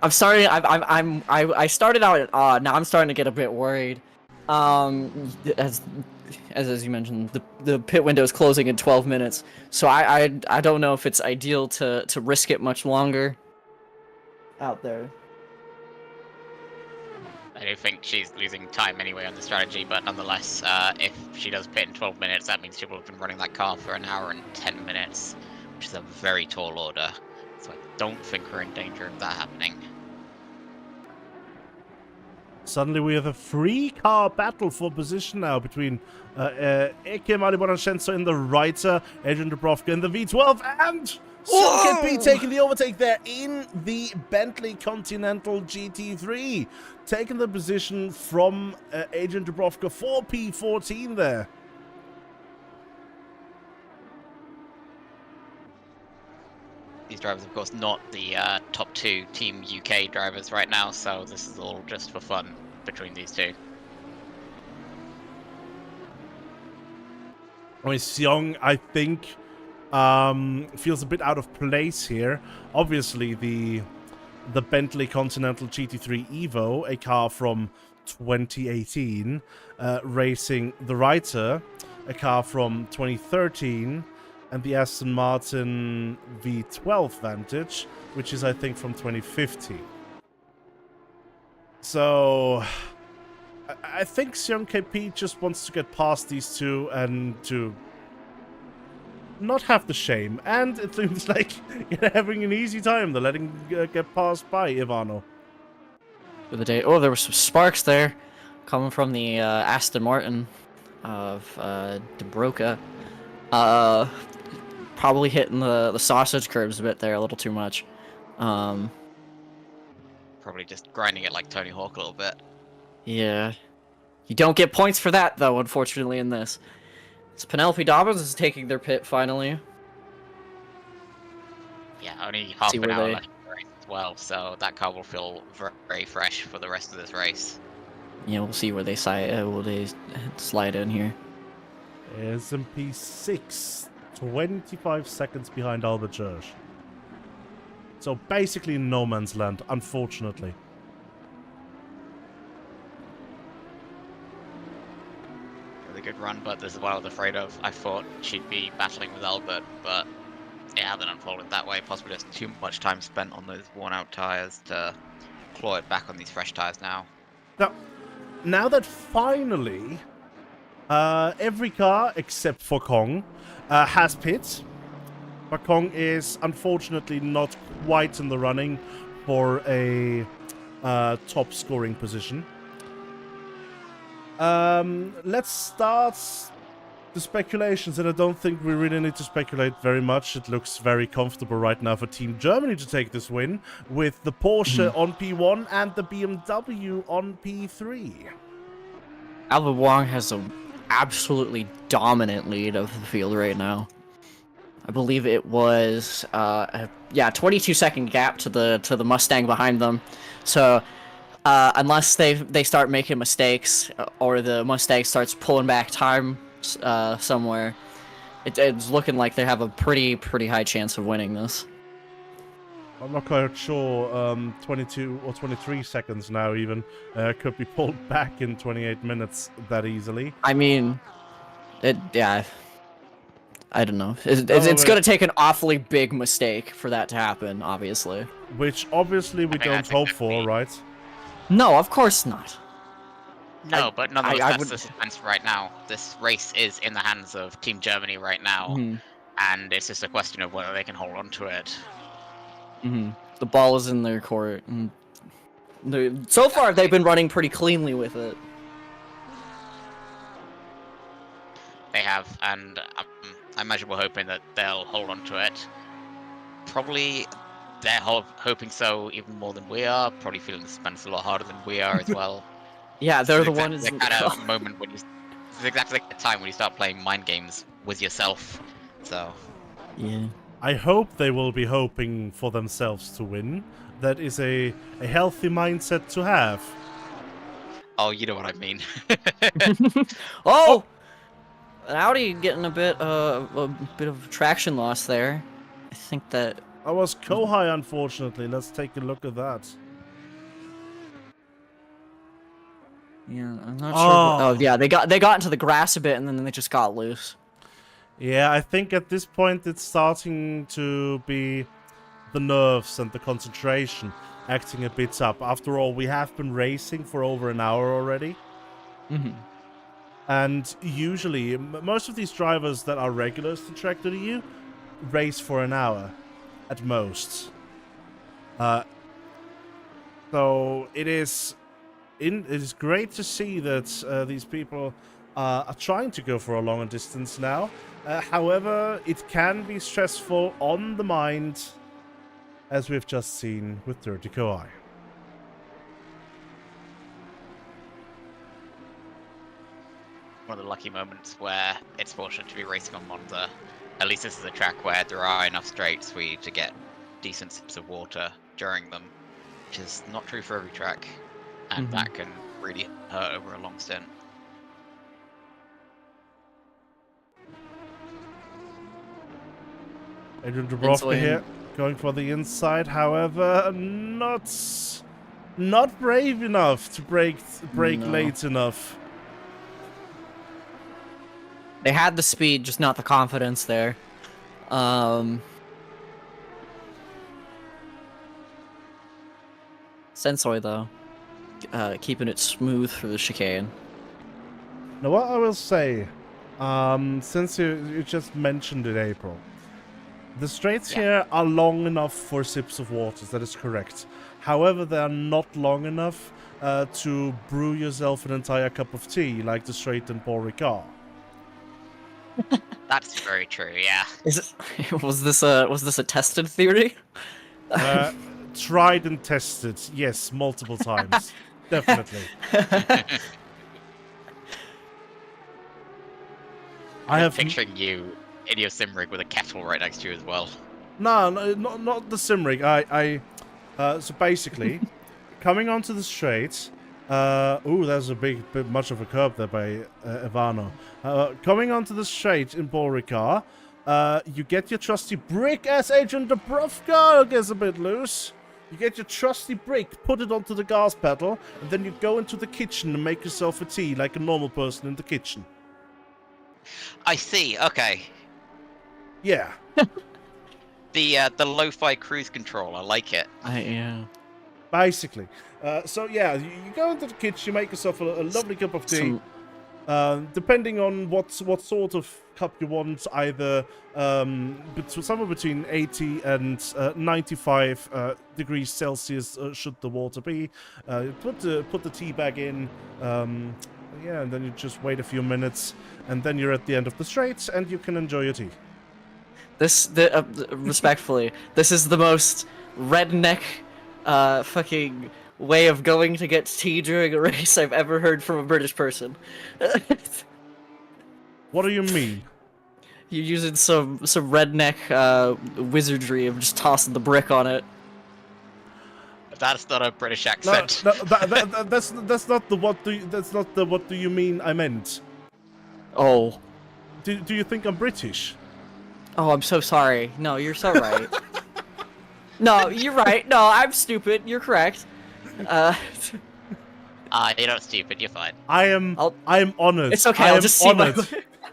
I'm sorry. I started out at odd. Now I'm starting to get a bit worried. As you mentioned, the pit window is closing in 12 minutes, so I don't know if it's ideal to risk it much longer out there. I do think she's losing time anyway on the strategy, but nonetheless, if she does pit in 12 minutes, that means she will have been running that car for an hour and 10 minutes, which is a very tall order. So I don't think we're in danger of that happening. Suddenly we have a 3-car battle for position now between Eke Maribor in the Reiter, Adrian Dubrovka in the V12, and Sion KP taking the overtake there in the Bentley Continental GT3. Taking the position from Adrian Dubrovka for P14 there. These drivers, of course, not the top 2 Team UK drivers right now, so this is all just for fun between these two. I mean, Sion, I think, feels a bit out of place here. Obviously, the Bentley Continental GT3 Evo, a car from 2018, racing the Reiter, a car from 2013, and the Aston Martin V12 Vantage, which is, I think, from 2015. So I think Sion KP just wants to get past these two and to not have the shame. And it seems like you're having an easy time. They're letting get passed by Ivano. For the day. Oh, there were some sparks there coming from the Aston Martin of Dubrovka. Probably hitting the sausage curbs a bit there, a little too much. Probably just grinding it like Tony Hawk a little bit. Yeah. You don't get points for that, though, unfortunately, in this. So Penelope Dobbins is taking their pit, finally. Yeah, only half See an where hour they- left in the race as well, so that car will feel very fresh for the rest of this race. Yeah, we'll see where they slide in here. SMP 6, 25 seconds behind Albert Gersh. So basically in no man's land, unfortunately. Really good run, but this is what I was afraid of. I thought she'd be battling with Albert, but it hasn't unfolded that way. Possibly just too much time spent on those worn-out tyres to claw it back on these fresh tyres now. Now that finally every car except for Kong has pits, but Kong is unfortunately not quite in the running for a top scoring position. Let's start the speculations, and I don't think we really need to speculate very much. It looks very comfortable right now for Team Germany to take this win, with the Porsche on P1 and the BMW on P3. Albert Wong has an absolutely dominant lead of the field right now. I believe it was 22-second gap to the Mustang behind them. So unless they start making mistakes or the Mustang starts pulling back time somewhere, it's looking like they have a pretty high chance of winning this. I'm not quite sure, 22 or 23 seconds now even, could be pulled back in 28 minutes that easily. I mean, I don't know. It's going to take an awfully big mistake for that to happen, obviously. Which obviously we don't hope for, right? No, of course not. No, but nonetheless, that's the suspense right now. This race is in the hands of Team Germany right now, and it's just a question of whether they can hold on to it. The ball is in their court. And so far, they've been running pretty cleanly with it. They have, and I imagine we're hoping that they'll hold on to it. Probably they're hoping so even more than we are. Probably feeling the suspense a lot harder than we are as well. Yeah, they're the ones. It's kind of moment when it's exactly like the time when you start playing mind games with yourself. So. Yeah. I hope they will be hoping for themselves to win. That is a healthy mindset to have. Oh, you know what I mean. Oh! Audi getting a bit of traction loss there. I think that... I was co-high, unfortunately. Let's take a look at that. Yeah, I'm not sure. Oh, yeah, they got into the grass a bit, and then they just got loose. Yeah, I think at this point it's starting to be the nerves and the concentration acting a bit up. After all, we have been racing for over an hour already. And usually, most of these drivers that are regulars to tracc.eu race for an hour at most. So it is great to see that these people are trying to go for a longer distance now. However, it can be stressful on the mind, as we've just seen with Dirty Koi. One of the lucky moments where it's fortunate to be racing on Monza. At least this is a track where there are enough straights for you to get decent sips of water during them, which is not true for every track, and that can really hurt over a long stint. Adrian Dubrovka here, going for the inside, however, not brave enough to brake late enough. They had the speed, just not the confidence there. Sensoi, though, keeping it smooth for the chicane. Now, what I will say, since you just mentioned it, April, the straights here are long enough for sips of water, that is correct. However, they are not long enough to brew yourself an entire cup of tea, like the straight in Paul Ricard. That's very true, yeah. Was this a tested theory? Tried and tested, yes, multiple times. Definitely. I have picturing you in your sim rig with a kettle right next to you as well. No, not the sim rig. So basically, coming onto the straight. There's a bit much of a curb there by Ivano. Coming onto the straight in Paul Ricard, you get your trusty brick as Agent Dubrovka gets a bit loose. You get your trusty brick, put it onto the gas pedal, and then you go into the kitchen and make yourself a tea like a normal person in the kitchen. I see, okay. Yeah. The lo-fi cruise control, I like it. Yeah. Basically. So yeah, you go into the kitchen, you make yourself a lovely cup of tea. Depending on what sort of cup you want, either somewhere between 80 and 95 degrees Celsius should the water be. Put the tea bag in, yeah, and then you just wait a few minutes, and then you're at the end of the straight, and you can enjoy your tea. Respectfully, this is the most redneck fucking way of going to get tea during a race I've ever heard from a British person. What do you mean? You're using some redneck wizardry of just tossing the brick on it. That's not a British accent. No, that's not the what do you mean I meant. Oh. Do you think I'm British? Oh, I'm so sorry. No, you're so right. No, you're right. No, I'm stupid. You're correct. You're not stupid. You're fine. I am honored. It's okay. I'll just see honored.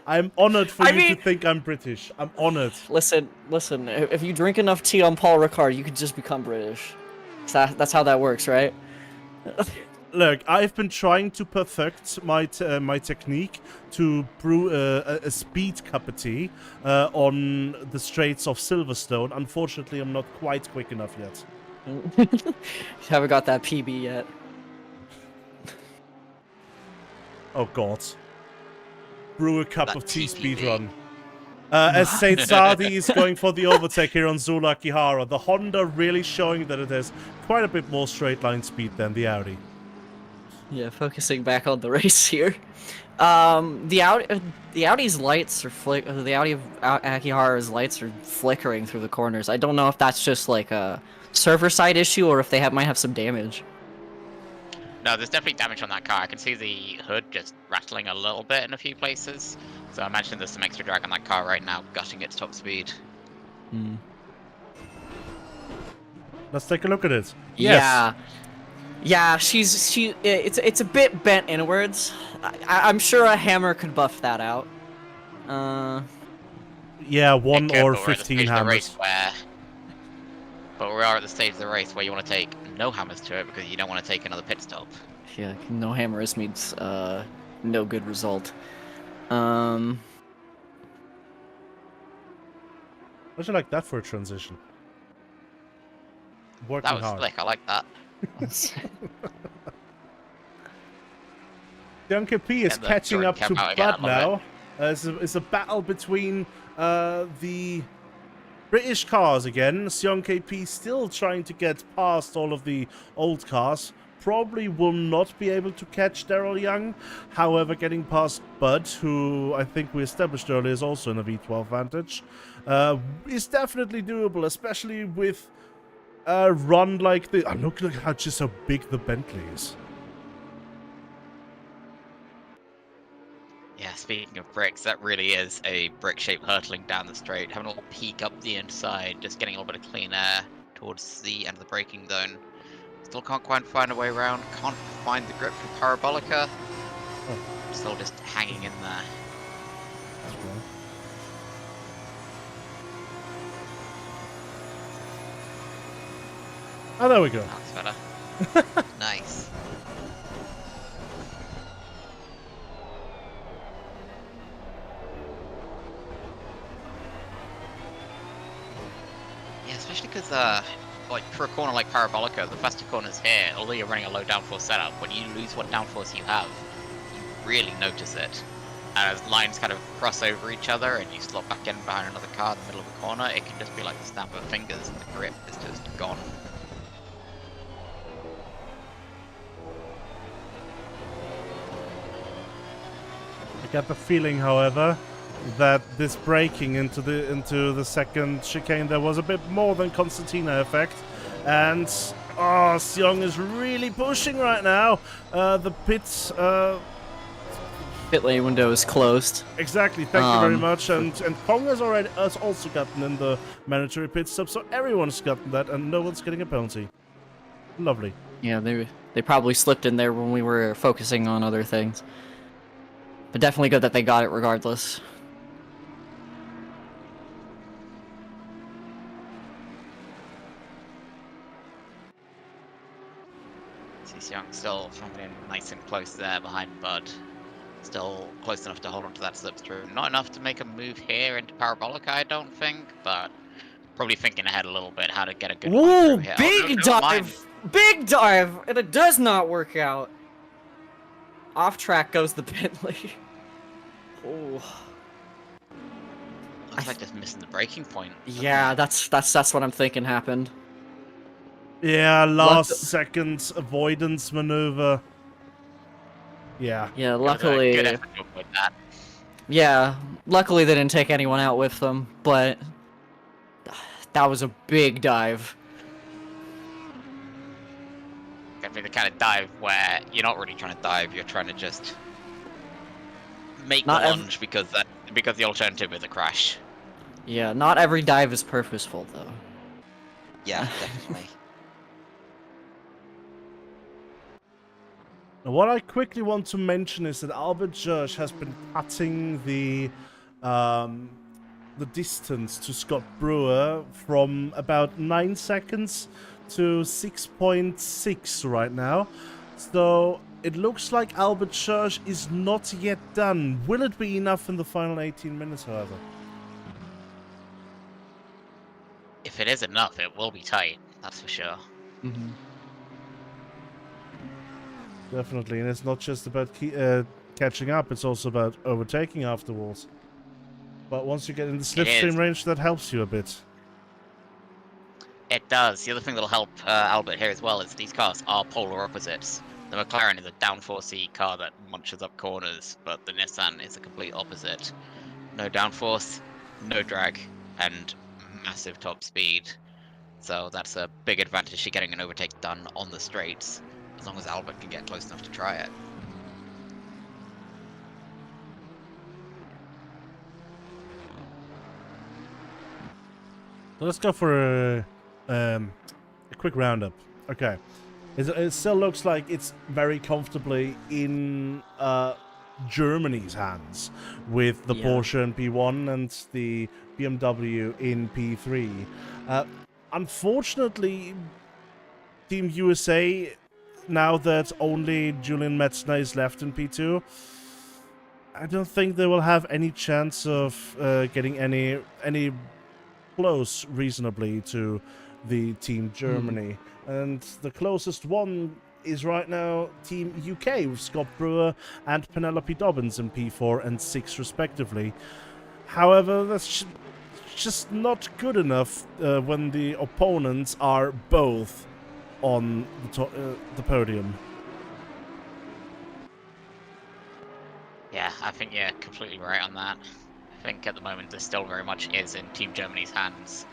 I'm honored for I you mean- to think I'm British. I'm honored. Listen. If you drink enough tea on Paul Ricard, you can just become British. That's how that works, right? Look, I've been trying to perfect my technique to brew a speed cup of tea on the Straits of Silverstone. Unfortunately, I'm not quite quick enough yet. You haven't got that PB yet. Oh god. Brew a cup That of tea TPV. speedrun. As Saint Sardi is going for the overtake here on Zula Kihara, the Honda really showing that it has quite a bit more straight line speed than the Audi. Yeah, focusing back on the race here. The Audi's lights are the Audi of Akihara's lights are flickering through the corners. I don't know if that's just like a server side issue or if they might have some damage. No, there's definitely damage on that car. I can see the hood just rattling a little bit in a few places. So I imagine there's some extra drag on that car right now, gutting its top speed. Let's take a look at it. Yeah. Yeah, it's a bit bent inwards. I'm sure a hammer could buff that out. Yeah, 1 It could, or but we're at the 15 stage of the race hammers. but we are at the stage of the race where you want to take no hammers to it because you don't want to take another pit stop. Yeah, no hammers means no good result. How'd you like that for a transition? Working That was hard. slick, I like that. Young P is And the catching Jordan up to came out again, Bud I now. love It's a battle between the British cars again. Sion KP still trying to get past all of the old cars. Probably will not be able to catch Daryl Young. However, getting past Bud, who I think we established earlier is also in a V12 Vantage, is definitely doable, especially with a run like this. I'm looking at how big the Bentley is. Yeah, speaking of bricks, that really is a brick shape hurtling down the straight, having a little peek up the inside, just getting a little bit of clean air towards the end of the braking zone. Still can't quite find a way around, can't find the grip from Parabolica. Still just hanging in there. That's wrong. Oh, there we go. That's better. Nice. Yeah, especially because, like, for a corner like Parabolica, the faster corners here, although you're running a low downforce setup, when you lose what downforce you have, you really notice it. And as lines kind of cross over each other and you slot back in behind another car in the middle of a corner, it can just be like the snap of fingers and the grip is just gone. I get the feeling, however, that this braking into the second chicane there was a bit more than Constantina effect, and Seong is really pushing right now. The Pit lane window is closed. exactly. Thank you very much. And Kong has also gotten in the mandatory pit stop, so everyone's gotten that, and no one's getting a penalty. Lovely. Yeah, they probably slipped in there when we were focusing on other things. But definitely good that they got it regardless. Young still coming in nice and close there behind Bud. Still close enough to hold onto that slipstream. Not enough to make a move here into Parabolica, I don't think, but probably thinking ahead a little bit how to get a good line Ooh, through here. big dive! Big dive! And it does not work out. Off track goes the Bentley. Oh. Looks like just missing the braking point. Yeah, that's what I'm thinking happened. Yeah, last second avoidance maneuver. Yeah. Yeah, luckily. Good effort to avoid that. Yeah, luckily they didn't take anyone out with them, but that was a big dive. Gonna be the kind of dive where you're not really trying to dive, you're trying to just make the lunge because the alternative is a crash. Yeah, not every dive is purposeful though. Yeah, definitely. Now, what I quickly want to mention is that Albert Jursch has been cutting the distance to Scott Brewer from about 9 seconds to 6.6 right now. So it looks like Albert Jursch is not yet done. Will it be enough in the final 18 minutes, however? If it is enough, it will be tight. That's for sure. Mm-hmm. Definitely, and it's not just about catching up, it's also about overtaking afterwards. But once you get in the slipstream range, that helps you a bit. It does. The other thing that'll help Albert here as well is these cars are polar opposites. The McLaren is a downforcey car that munches up corners, but the Nissan is a complete opposite. No downforce, no drag, and massive top speed. So that's a big advantage to getting an overtake done on the straights, as long as Albert can get close enough to try it. So let's go for a quick roundup. Okay. It still looks like it's very comfortably in Germany's hands, with the Porsche in P1 and the BMW in P3. Unfortunately, Team USA, now that only Julian Metzner is left in P2, I don't think they will have any chance of getting any close reasonably to the Team Germany. And the closest one is right now Team UK with Scott Brewer and Penelope Dobbins in P4 and 6 respectively. However, that's just not good enough when the opponents are both on the podium. Yeah, I think you're completely right on that. I think at the moment this still very much is in Team Germany's hands,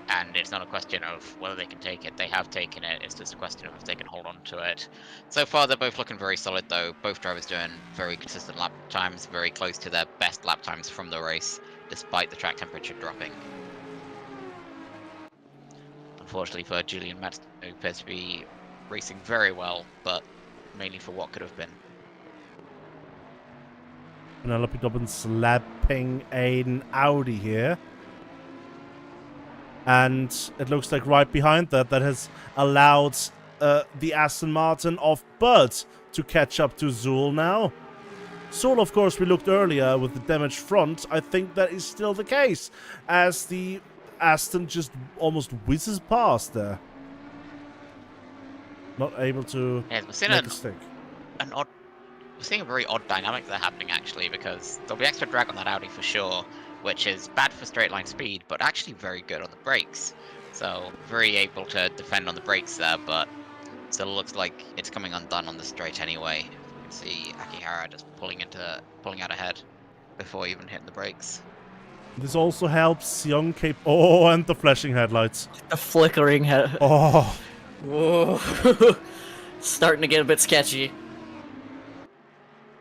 and it's not a question of whether they can take it. They have taken it. It's just a question of if they can hold on to it. So far, they're both looking very solid, though. Both drivers doing very consistent lap times, very close to their best lap times from the race, despite the track temperature dropping. Unfortunately for Julian Metzner, who appears to be racing very well, but mainly for what could have been. Penelope Dobbins lapping an Audi here. And it looks like right behind that has allowed the Aston Martin of Bud to catch up to Zool now. Zool, of course, we looked earlier with the damaged front. I think that is still the case, as the Aston just almost whizzes past there. Not able to make a stick. We're seeing a very odd dynamic there happening, actually, because there'll be extra drag on that Audi for sure, which is bad for straight line speed, but actually very good on the brakes. So very able to defend on the brakes there, but still looks like it's coming undone on the straight anyway. You can see Akihara just pulling out ahead before even hitting the brakes. This also helps young Cape. Oh, and the flashing headlights. The flickering head. Oh. Whoa. Starting to get a bit sketchy.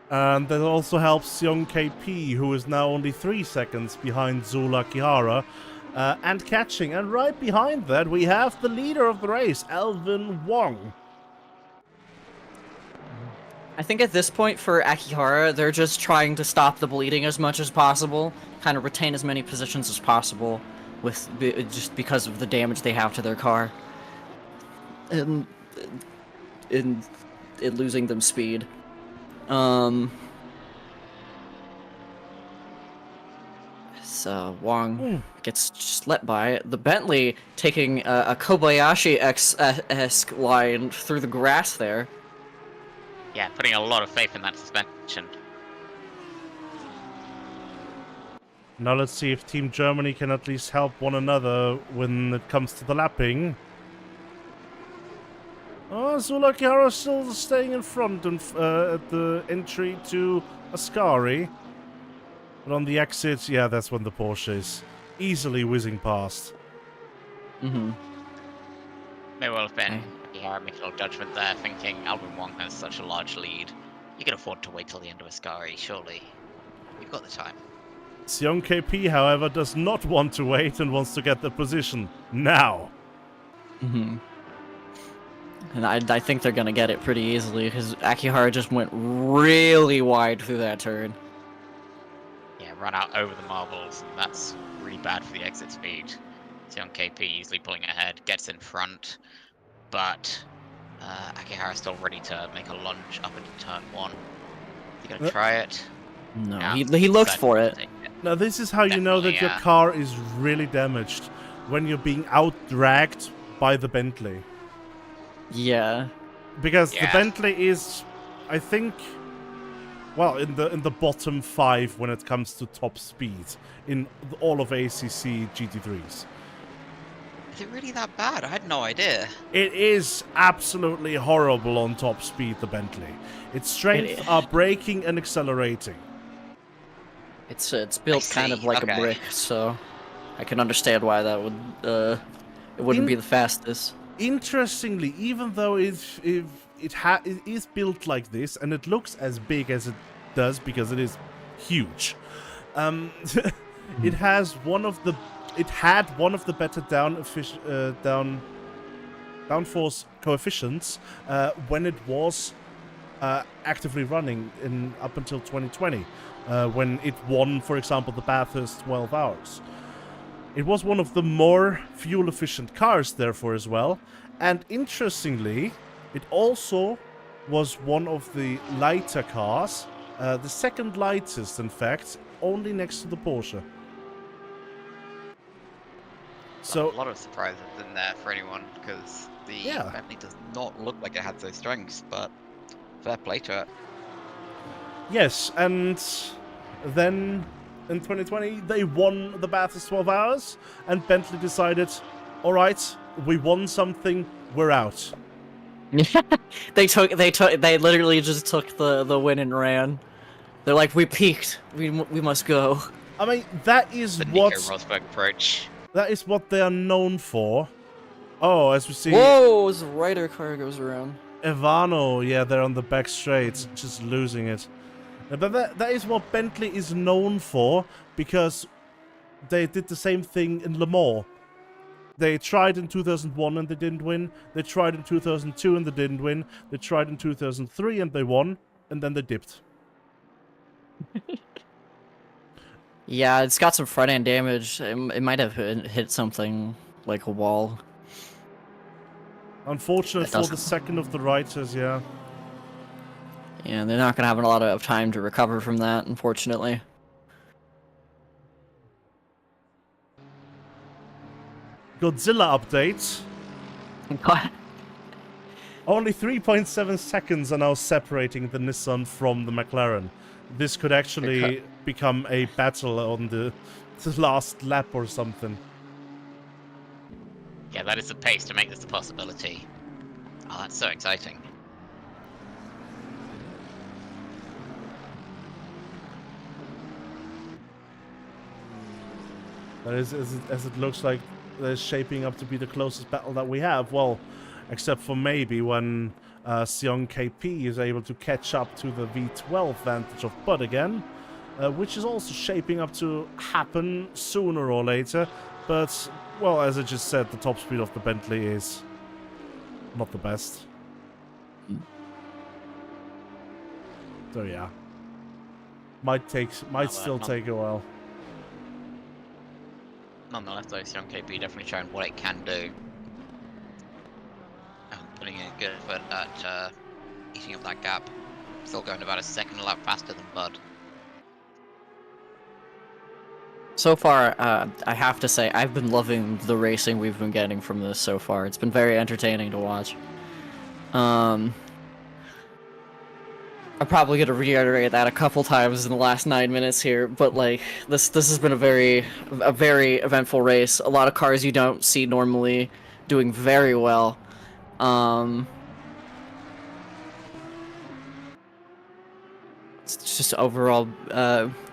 And that also helps young KP, who is now only 3 seconds behind Zula Kihara, and catching. And right behind that, we have the leader of the race, Alvin Wong. I think at this point for Akihara, they're just trying to stop the bleeding as much as possible, kind of retain as many positions as possible, with just because of the damage they have to their car, and in losing them speed. So Wong gets just let by. The Bentley taking a Kobayashi-esque line through the grass there. Yeah, putting a lot of faith in that suspension. Now let's see if Team Germany can at least help one another when it comes to the lapping. Oh, Zula Kihara still staying in front and, at the entry to Ascari. But on the exit, yeah, that's when the Porsche is easily whizzing past. Mm-hmm. May well have been Akihara making a little judgment there, thinking Alvin Wong has such a large lead. You can afford to wait till the end of Ascari, surely. You've got the time. Sion KP, however, does not want to wait and wants to get the position now. Mm-hmm. And I think they're gonna get it pretty easily because Akihara just went really wide through that turn. Yeah, run out over the marbles, and that's really bad for the exit speed. Sion KP easily pulling ahead, gets in front, but Akihara's still ready to make a lunge up into turn 1. Is he gonna try it? No, Nah, he looked decided for not it. to take it. Now this is how you know that your Definitely, yeah. car is really damaged, when you're being out-dragged by the Bentley. Yeah. Because the Yeah. Bentley is, I think, well, in the bottom 5 when it comes to top speed in all of ACC GT3s. Is it really that bad? I had no idea. It is absolutely horrible on top speed, the Bentley. Its strengths It- are braking and accelerating. It's built kind of see, like okay. a brick, so I can understand why that would it wouldn't be the fastest. Interestingly, even though it is built like this and it looks as big as it does because it is huge, it had one of the better downforce coefficients when it was actively running up until 2020, when it won, for example, the Bathurst 12 hours. It was one of the more fuel-efficient cars, therefore, as well. And interestingly, it also was one of the lighter cars, the second lightest, in fact, only next to the Porsche. So a lot of surprises in there for anyone, because the Bentley does not look like it had those strengths, but fair play to it. yes, and then in 2020 they won the Bathurst 12 hours, and Bentley decided, all right, we won something, we're out. They literally just took the win and ran. They're like, we peaked, we must go. I mean, that is The what Nico Rosberg approach. that is what they are known for. Oh, as we see, Whoa, his rider car goes around. Ivano, yeah, they're on the back straight, just losing it. But that is what Bentley is known for, because they did the same thing in Le Mans. They tried in 2001 and they didn't win. They tried in 2002 and they didn't win. They tried in 2003 and they won, and then they dipped. Yeah, it's got some front end damage. It might have hit something like a wall. Unfortunate for the second of the writers, yeah. Yeah, they're not gonna have a lot of time to recover from that, unfortunately. Godzilla update. Only 3.7 seconds are now separating the Nissan from the McLaren. This could actually become a battle on the last lap or something. Yeah, that is the pace to make this a possibility. Oh, that's so exciting. That is, as it looks like, they're shaping up to be the closest battle that we have. Well, except for maybe when Sion KP is able to catch up to the V12 vantage of Bud again, which is also shaping up to happen sooner or later. But, well, as I just said, the top speed of the Bentley is not the best. So yeah, might still take a while. Nonetheless, though, Sion KP definitely showing what it can do. Putting in a good effort at eating up that gap. Still going about a second lap faster than Bud. So far, I have to say, I've been loving the racing we've been getting from this so far. It's been very entertaining to watch. I'm probably gonna reiterate that a couple times in the last 9 minutes here, but like this has been a very eventful race. A lot of cars you don't see normally doing very well. It's just overall,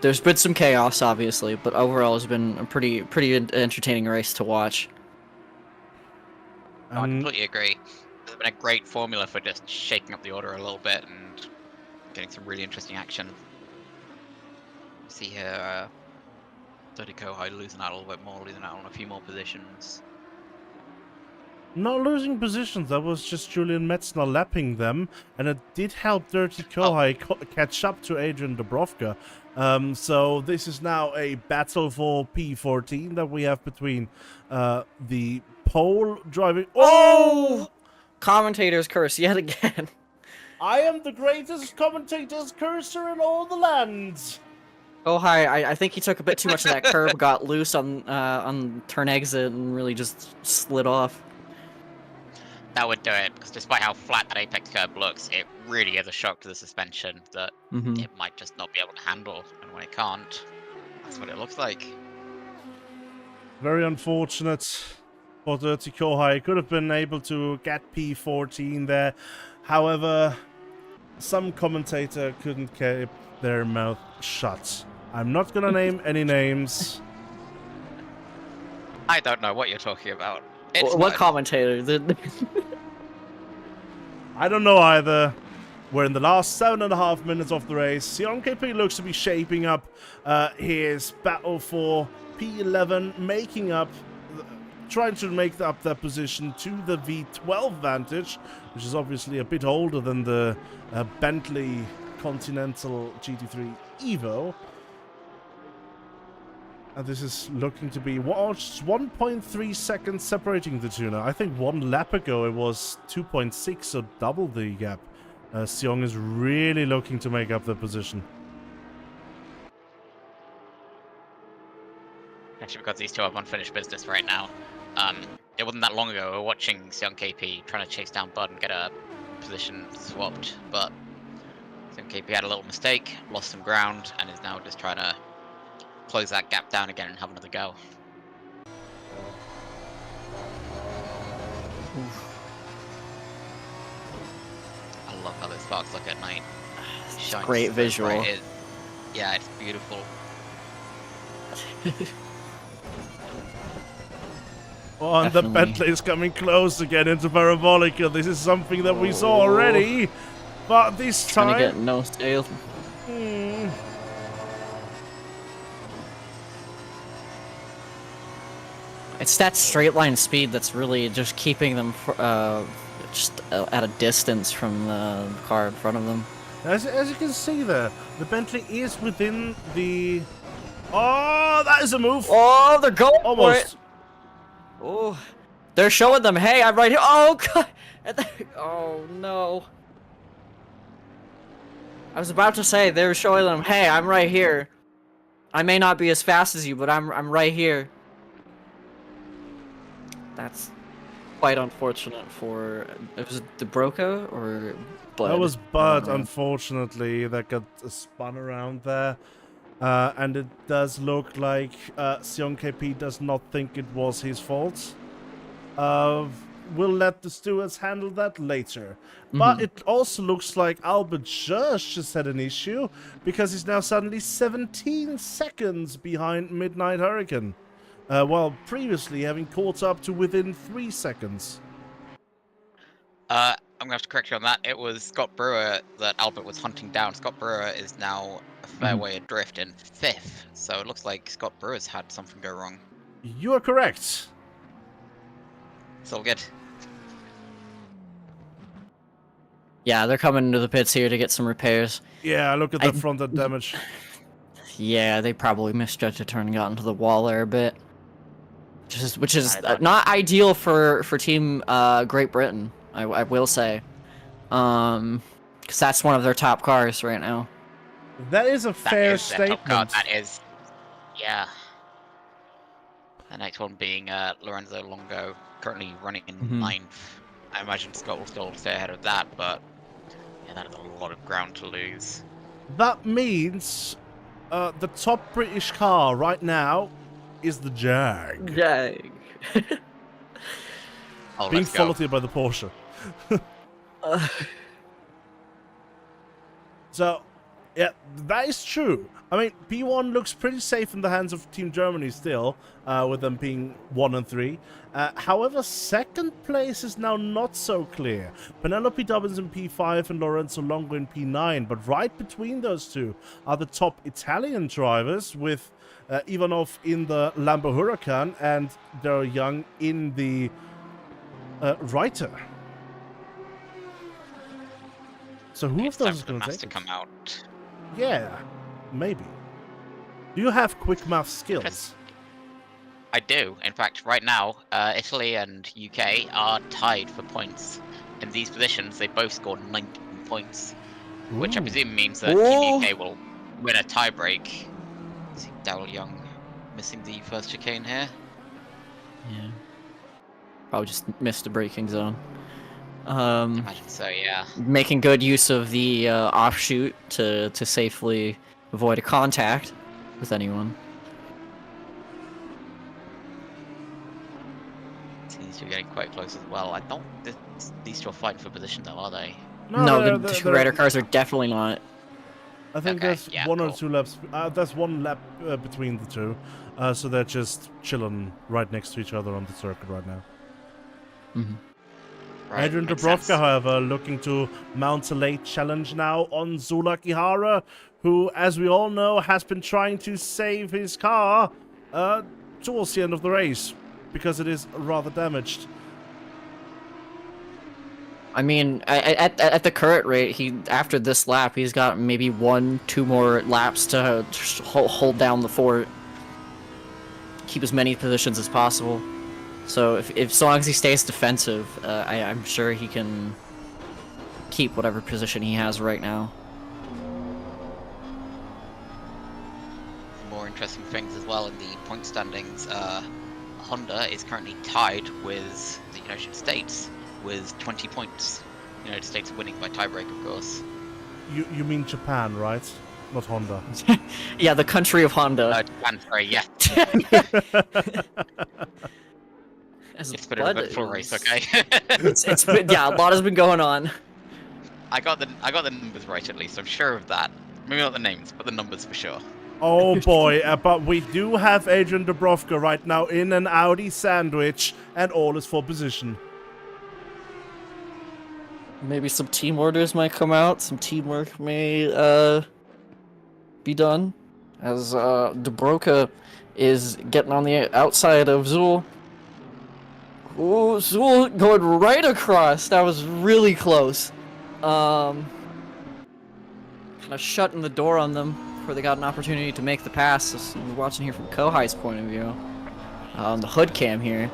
there's been some chaos, obviously, but overall it's been a pretty entertaining race to watch. I completely agree. There's been a great formula for just shaking up the order a little bit and getting some really interesting action. See here, Dodi Kohai losing out a little bit more, losing out on a few more positions. Not losing positions, that was just Julian Metzner lapping them, and it did help Dirty Oh. Kohai catch up to Adrian Dubrovka. So this is now a battle for P14 that we have between the pole driving... Oh! Commentator's curse yet again. I am the greatest commentator's cursor in all the lands! Oh hi, I think he took a bit too much of that curb, got loose on turn exit, and really just slid off. That would do it, because despite how flat that apex curve looks, it really is a shock to the suspension that it might just not be able to handle, and when it can't, that's what it looks like. Very unfortunate for Dirty Kohai. Could have been able to get P14 there. However, some commentator couldn't keep their mouth shut. I'm not gonna name any names. I don't know what you're talking about. It's What not- commentator? I don't know either. We're in the last 7.5 minutes of the race. Sion KP looks to be shaping up his battle for P11, making up, trying to make up that position to the V12 Vantage, which is obviously a bit older than the Bentley Continental GT3 Evo. And this is looking to be 1.3 seconds separating the two now. I think one lap ago it was 2.6, so double the gap. Seong is really looking to make up the position. Actually, because these two have unfinished business right now. It wasn't that long ago we were watching Sion KP trying to chase down Bud and get a position swapped, but Sion KP had a little mistake, lost some ground, and is now just trying to close that gap down again and have another go. I love how the sparks look at night. Shines Great so visual. bright. Yeah, it's beautiful. Oh, and Definitely. the Bentley is coming close again into Parabolica. This is something that we saw already, but this Trying to time... get no sale. It's that straight line speed that's really just keeping them just at a distance from the car in front of them. As you can see there, the Bentley is within the... Oh, that is a move! Oh, they're going for Almost. it. Oh, they're showing them, hey, I'm right here. Oh, God. Oh, no. I was about to say, they were showing them, hey, I'm right here. I may not be as fast as you, but I'm right here. That's quite unfortunate for... Was it Dubrovka or Bud? That was Bud, unfortunately, that got spun around there. And it does look like Sion KP does not think it was his fault. We'll let the stewards handle that later. But it also looks like Albert just had an issue, because he's now suddenly 17 seconds behind Midnight Hurricane. While previously having caught up to within 3 seconds. I'm gonna have to correct you on that. It was Scott Brewer that Albert was hunting down. Scott Brewer is now a fair way adrift in 5th, so it looks like Scott Brewer's had something go wrong. You are correct. It's all good. Yeah, they're coming into the pits here to get some repairs. Yeah, look at the front end damage. Yeah, they probably misjudged a turn and got into the wall there a bit. Which is not ideal for Team Great Britain, I will say. Because that's one of their top cars right now. That is a fair That is their top car. statement. That is, yeah. The next one being Lorenzo Longo, currently running in 9th. I imagine Scott will still stay ahead of that, but yeah, that is a lot of ground to lose. That means the top British car right now is the Jag. Jag. Oh, Being let's go. followed here by the Porsche. So, yeah, that is true. I mean, P1 looks pretty safe in the hands of Team Germany still, with them being 1 and 3. However, second place is now not so clear. Penelope Dobbins in P5 and Lorenzo Longo in P9, but right between those two are the top Italian drivers, with Ivanov in the Lambo Huracan and Daryl Young in the Reiter. So who It's of time those is for the going to maps take to it? come out. Yeah, maybe. Do you have quick math skills? I do. In fact, right now, Italy and UK are tied for points. In these positions, they both scored 19 points, which I Ooh. presume means that Ooh. Team UK will win a tiebreak. See Daryl Young missing the first chicane here. Yeah. Probably just missed a braking zone. Imagine so, yeah. Making good use of the offshoot to safely avoid a contact with anyone. These two are getting quite close as well. I don't. These two are fighting for position, though, are they? No, the two Rider cars are definitely not. I think Okay, there's yeah, one or cool. two laps. There's one lap between the two, so they're just chilling right next to each other on the circuit right now. Mm-hmm. Right, Adrian makes Dubrovka, sense. however, looking to mount a late challenge now on Zula Kihara, who, as we all know, has been trying to save his car towards the end of the race because it is rather damaged. I mean, at the current rate, after this lap, he's got maybe 1-2 more laps to hold down the fort, keep as many positions as possible. So if so long as he stays defensive, I'm sure he can keep whatever position he has right now. More interesting things as well in the point standings. Honda is currently tied with the United States with 20 points. The United States winning by tiebreak, of course. You mean Japan, right? Not Honda. Yeah, the country of Honda. Japan, sorry, yeah. As It's been an eventful race, okay? it's been, yeah, a lot has been going on. I got the numbers right at least. I'm sure of that. Maybe not the names, but the numbers for sure. Oh boy, but we do have Adrian Dubrovka right now in an Audi sandwich, and all is for position. Maybe some team orders might come out. Some teamwork may be done, as Dubrovka is getting on the outside of Zul. Ooh, Zul going right across. That was really close. Kind of shutting the door on them before they got an opportunity to make the pass. Just watching here from Kohai's point of view. On the hood cam here.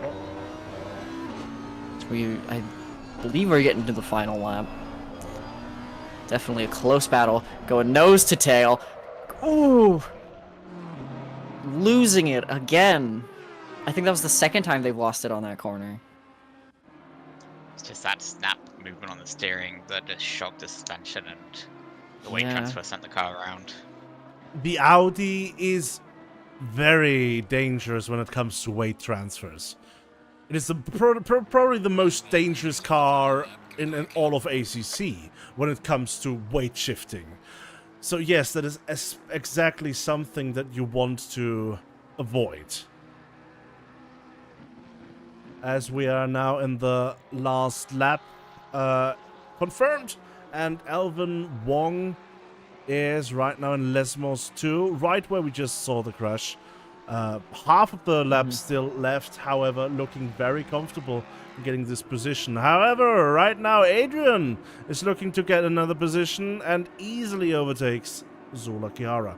I believe we're getting to the final lap. Definitely a close battle. Going nose to tail. Ooh! Losing it again. I think that was the second time they've lost it on that corner. It's just that snap movement on the steering that just shocked the suspension and the weight transfer sent the car around. The Audi is very dangerous when it comes to weight transfers. It is probably the most dangerous car in all of ACC when it comes to weight shifting. So yes, that is exactly something that you want to avoid. As we are now in the last lap, confirmed, and Alvin Wong is right now in Lesmos 2, right where we just saw the crash. Half of the lap still left, however, looking very comfortable in getting this position. However, right now Adrian is looking to get another position and easily overtakes Zula Kihara.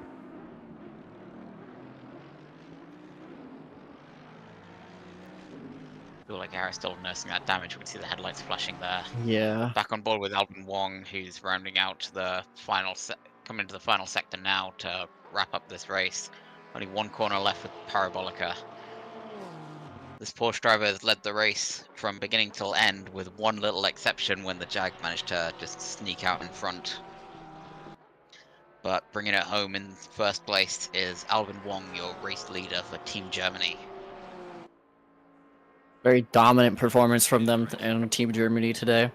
Feel like Kihara's still nursing that damage. We can see the headlights flashing there. Yeah. Back on board with Alvin Wong, who's rounding out the final coming into the final sector now to wrap up this race. Only one corner left with Parabolica. This Porsche driver has led the race from beginning till end, with one little exception when the Jag managed to just sneak out in front. But bringing it home in first place is Alvin Wong, your race leader for Team Germany. Very dominant performance from them and Team Germany today.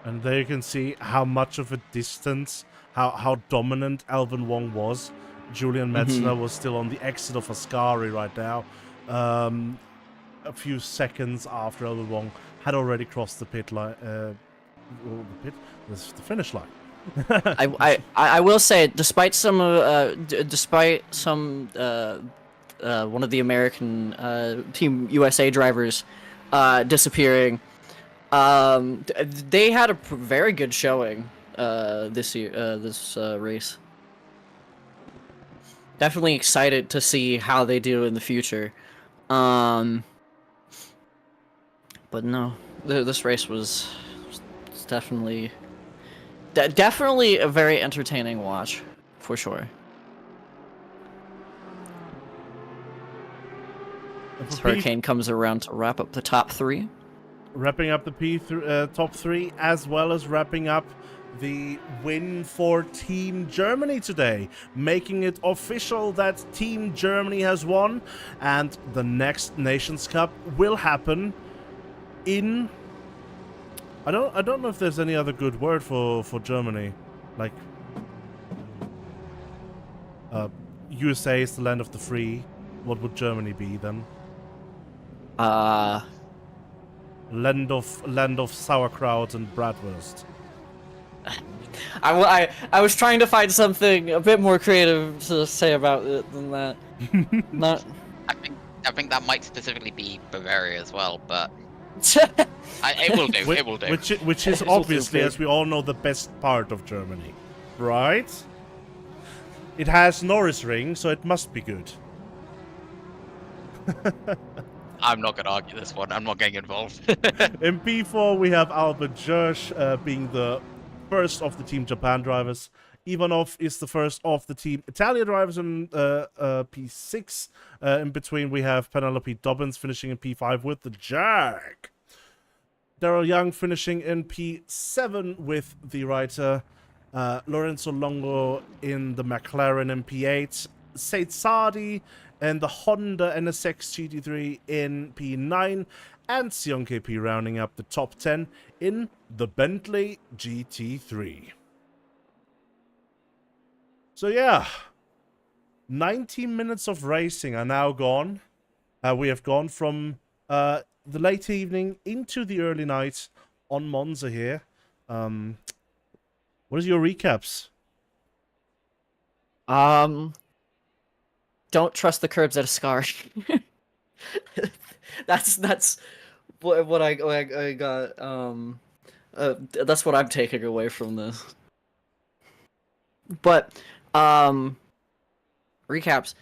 And there you can see how much of a distance, how dominant Alvin Wong was. Julian Metzner was still on the exit of Ascari right now. A few seconds after Alvin Wong had already crossed the pit line. The finish line. I will say, despite some one of the American Team USA drivers disappearing. They had a very good showing this race. Definitely excited to see how they do in the future. But no, this race was definitely a very entertaining watch, for sure. This Hurricane comes around to wrap up the top 3. Wrapping up the top 3, as well as wrapping up the win for Team Germany today, making it official that Team Germany has won, and the next Nations Cup will happen in... I don't know if there's any other good word for Germany. Like, USA is the land of the free. What would Germany be then? Land of sauerkraut and bratwurst. I was trying to find something a bit more creative to say about it than that. Not. I think that might specifically be Bavaria as well, but it will do. It will do. Which is obviously, as we all know, the best part of Germany, right? It has Norris Ring, so it must be good. I'm not going to argue this one. I'm not getting involved. In P4, we have Albert Jersh being the first of the Team Japan drivers. Ivanov is the first of the Team Italia drivers in P6. In between, we have Penelope Dobbins finishing in P5 with the Jag. Daryl Young finishing in P7 with the writer. Lorenzo Longo in the McLaren in P8. Said Sadi and the Honda NSX GT3 in P9, and Sion KP rounding up the top 10 in the Bentley GT3. So yeah, 90 minutes of racing are now gone. We have gone from the late evening into the early night on Monza here. What is your recaps? Don't trust the curbs at Ascari. that's what I got. That's what I'm taking away from this. But recaps.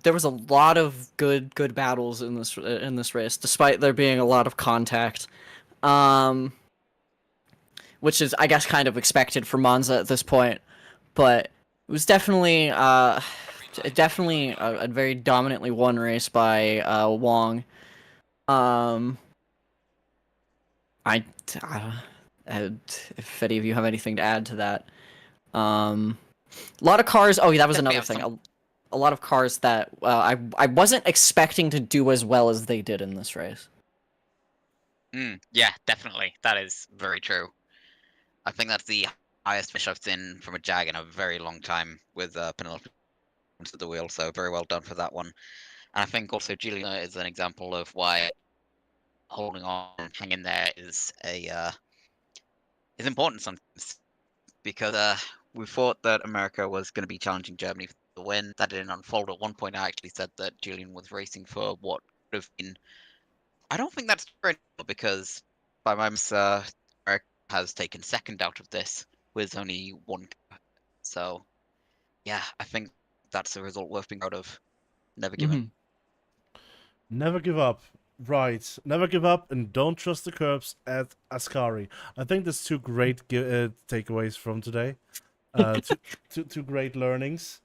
There was a lot of good battles in this race, despite there being a lot of contact. Which is, I guess, kind of expected for Monza at this point, but it was definitely a very dominantly won race by Wong. If any of you have anything to add to that, a lot of cars. Oh, that was another thing. A lot of cars that I wasn't expecting to do as well as they did in this race. Yeah, definitely. That is very true. I think that's the highest finish I've seen from a Jag in a very long time with Penelope to the wheel, so very well done for that one. And I think also Julian is an example of why holding on, hanging there is important sometimes, because we thought that America was going to be challenging Germany for the win. That didn't unfold. At one point, I actually said that Julian was racing for what would have been. I don't think that's true anymore, because by my maths, America has taken second out of this with only one. So, yeah, I think that's a result worth being proud of. Never give up. Never give up. Right. Never give up and don't trust the curbs at Ascari. I think there's two great takeaways from today. Two great learnings.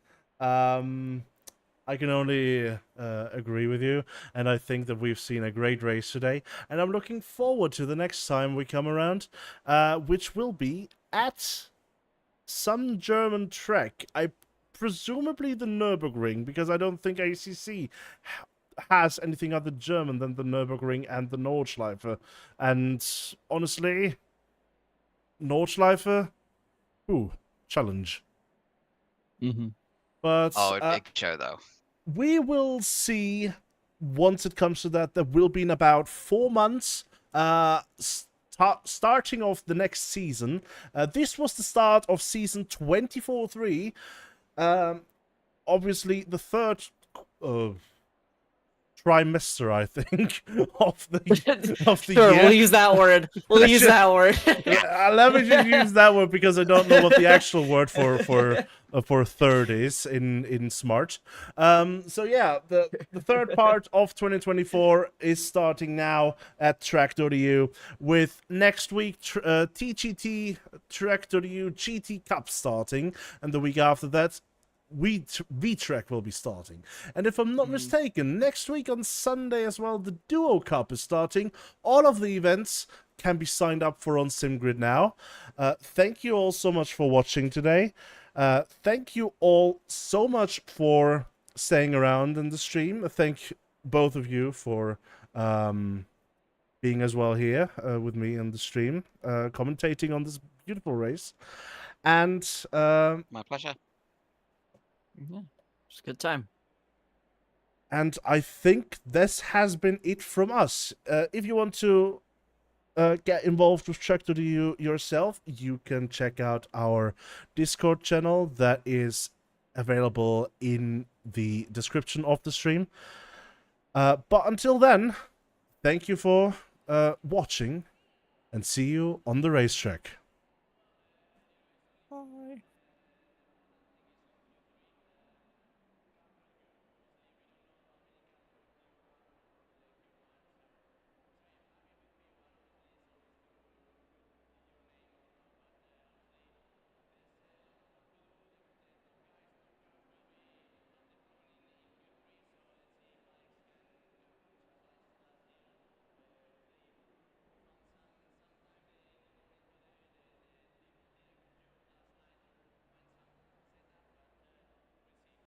I can only agree with you, and I think that we've seen a great race today, and I'm looking forward to the next time we come around, which will be at some German track. Presumably the Nürburgring, because I don't think ACC has anything other German than the Nürburgring and the Nordschleife. And honestly, Nordschleife, challenge. But big show though. We will see once it comes to that. There will be in about 4 months, starting off the next season. This was the start of season 24-3. Obviously, the third trimester, I think, of the Sure, year. we'll use that word. We'll use that word. Let me just use that word because I don't know what the actual word for third is in Smart. So yeah, the third part of 2024 is starting now at tracc.eu with next week TGT tracc.eu GT Cup starting, and the week after that V-Track will be starting. And if I'm not mistaken, next week on Sunday as well, the Duo Cup is starting. All of the events can be signed up for on SimGrid now. Thank you all so much for watching today. Thank you all so much for staying around in the stream. Thank both of you for being as well here with me on the stream, commentating on this beautiful race. And My pleasure. Yeah, it's a good time. And I think this has been it from us. If you want to get involved with tracc.eu yourself, you can check out our Discord channel that is available in the description of the stream. But until then, thank you for watching, and see you on the racetrack.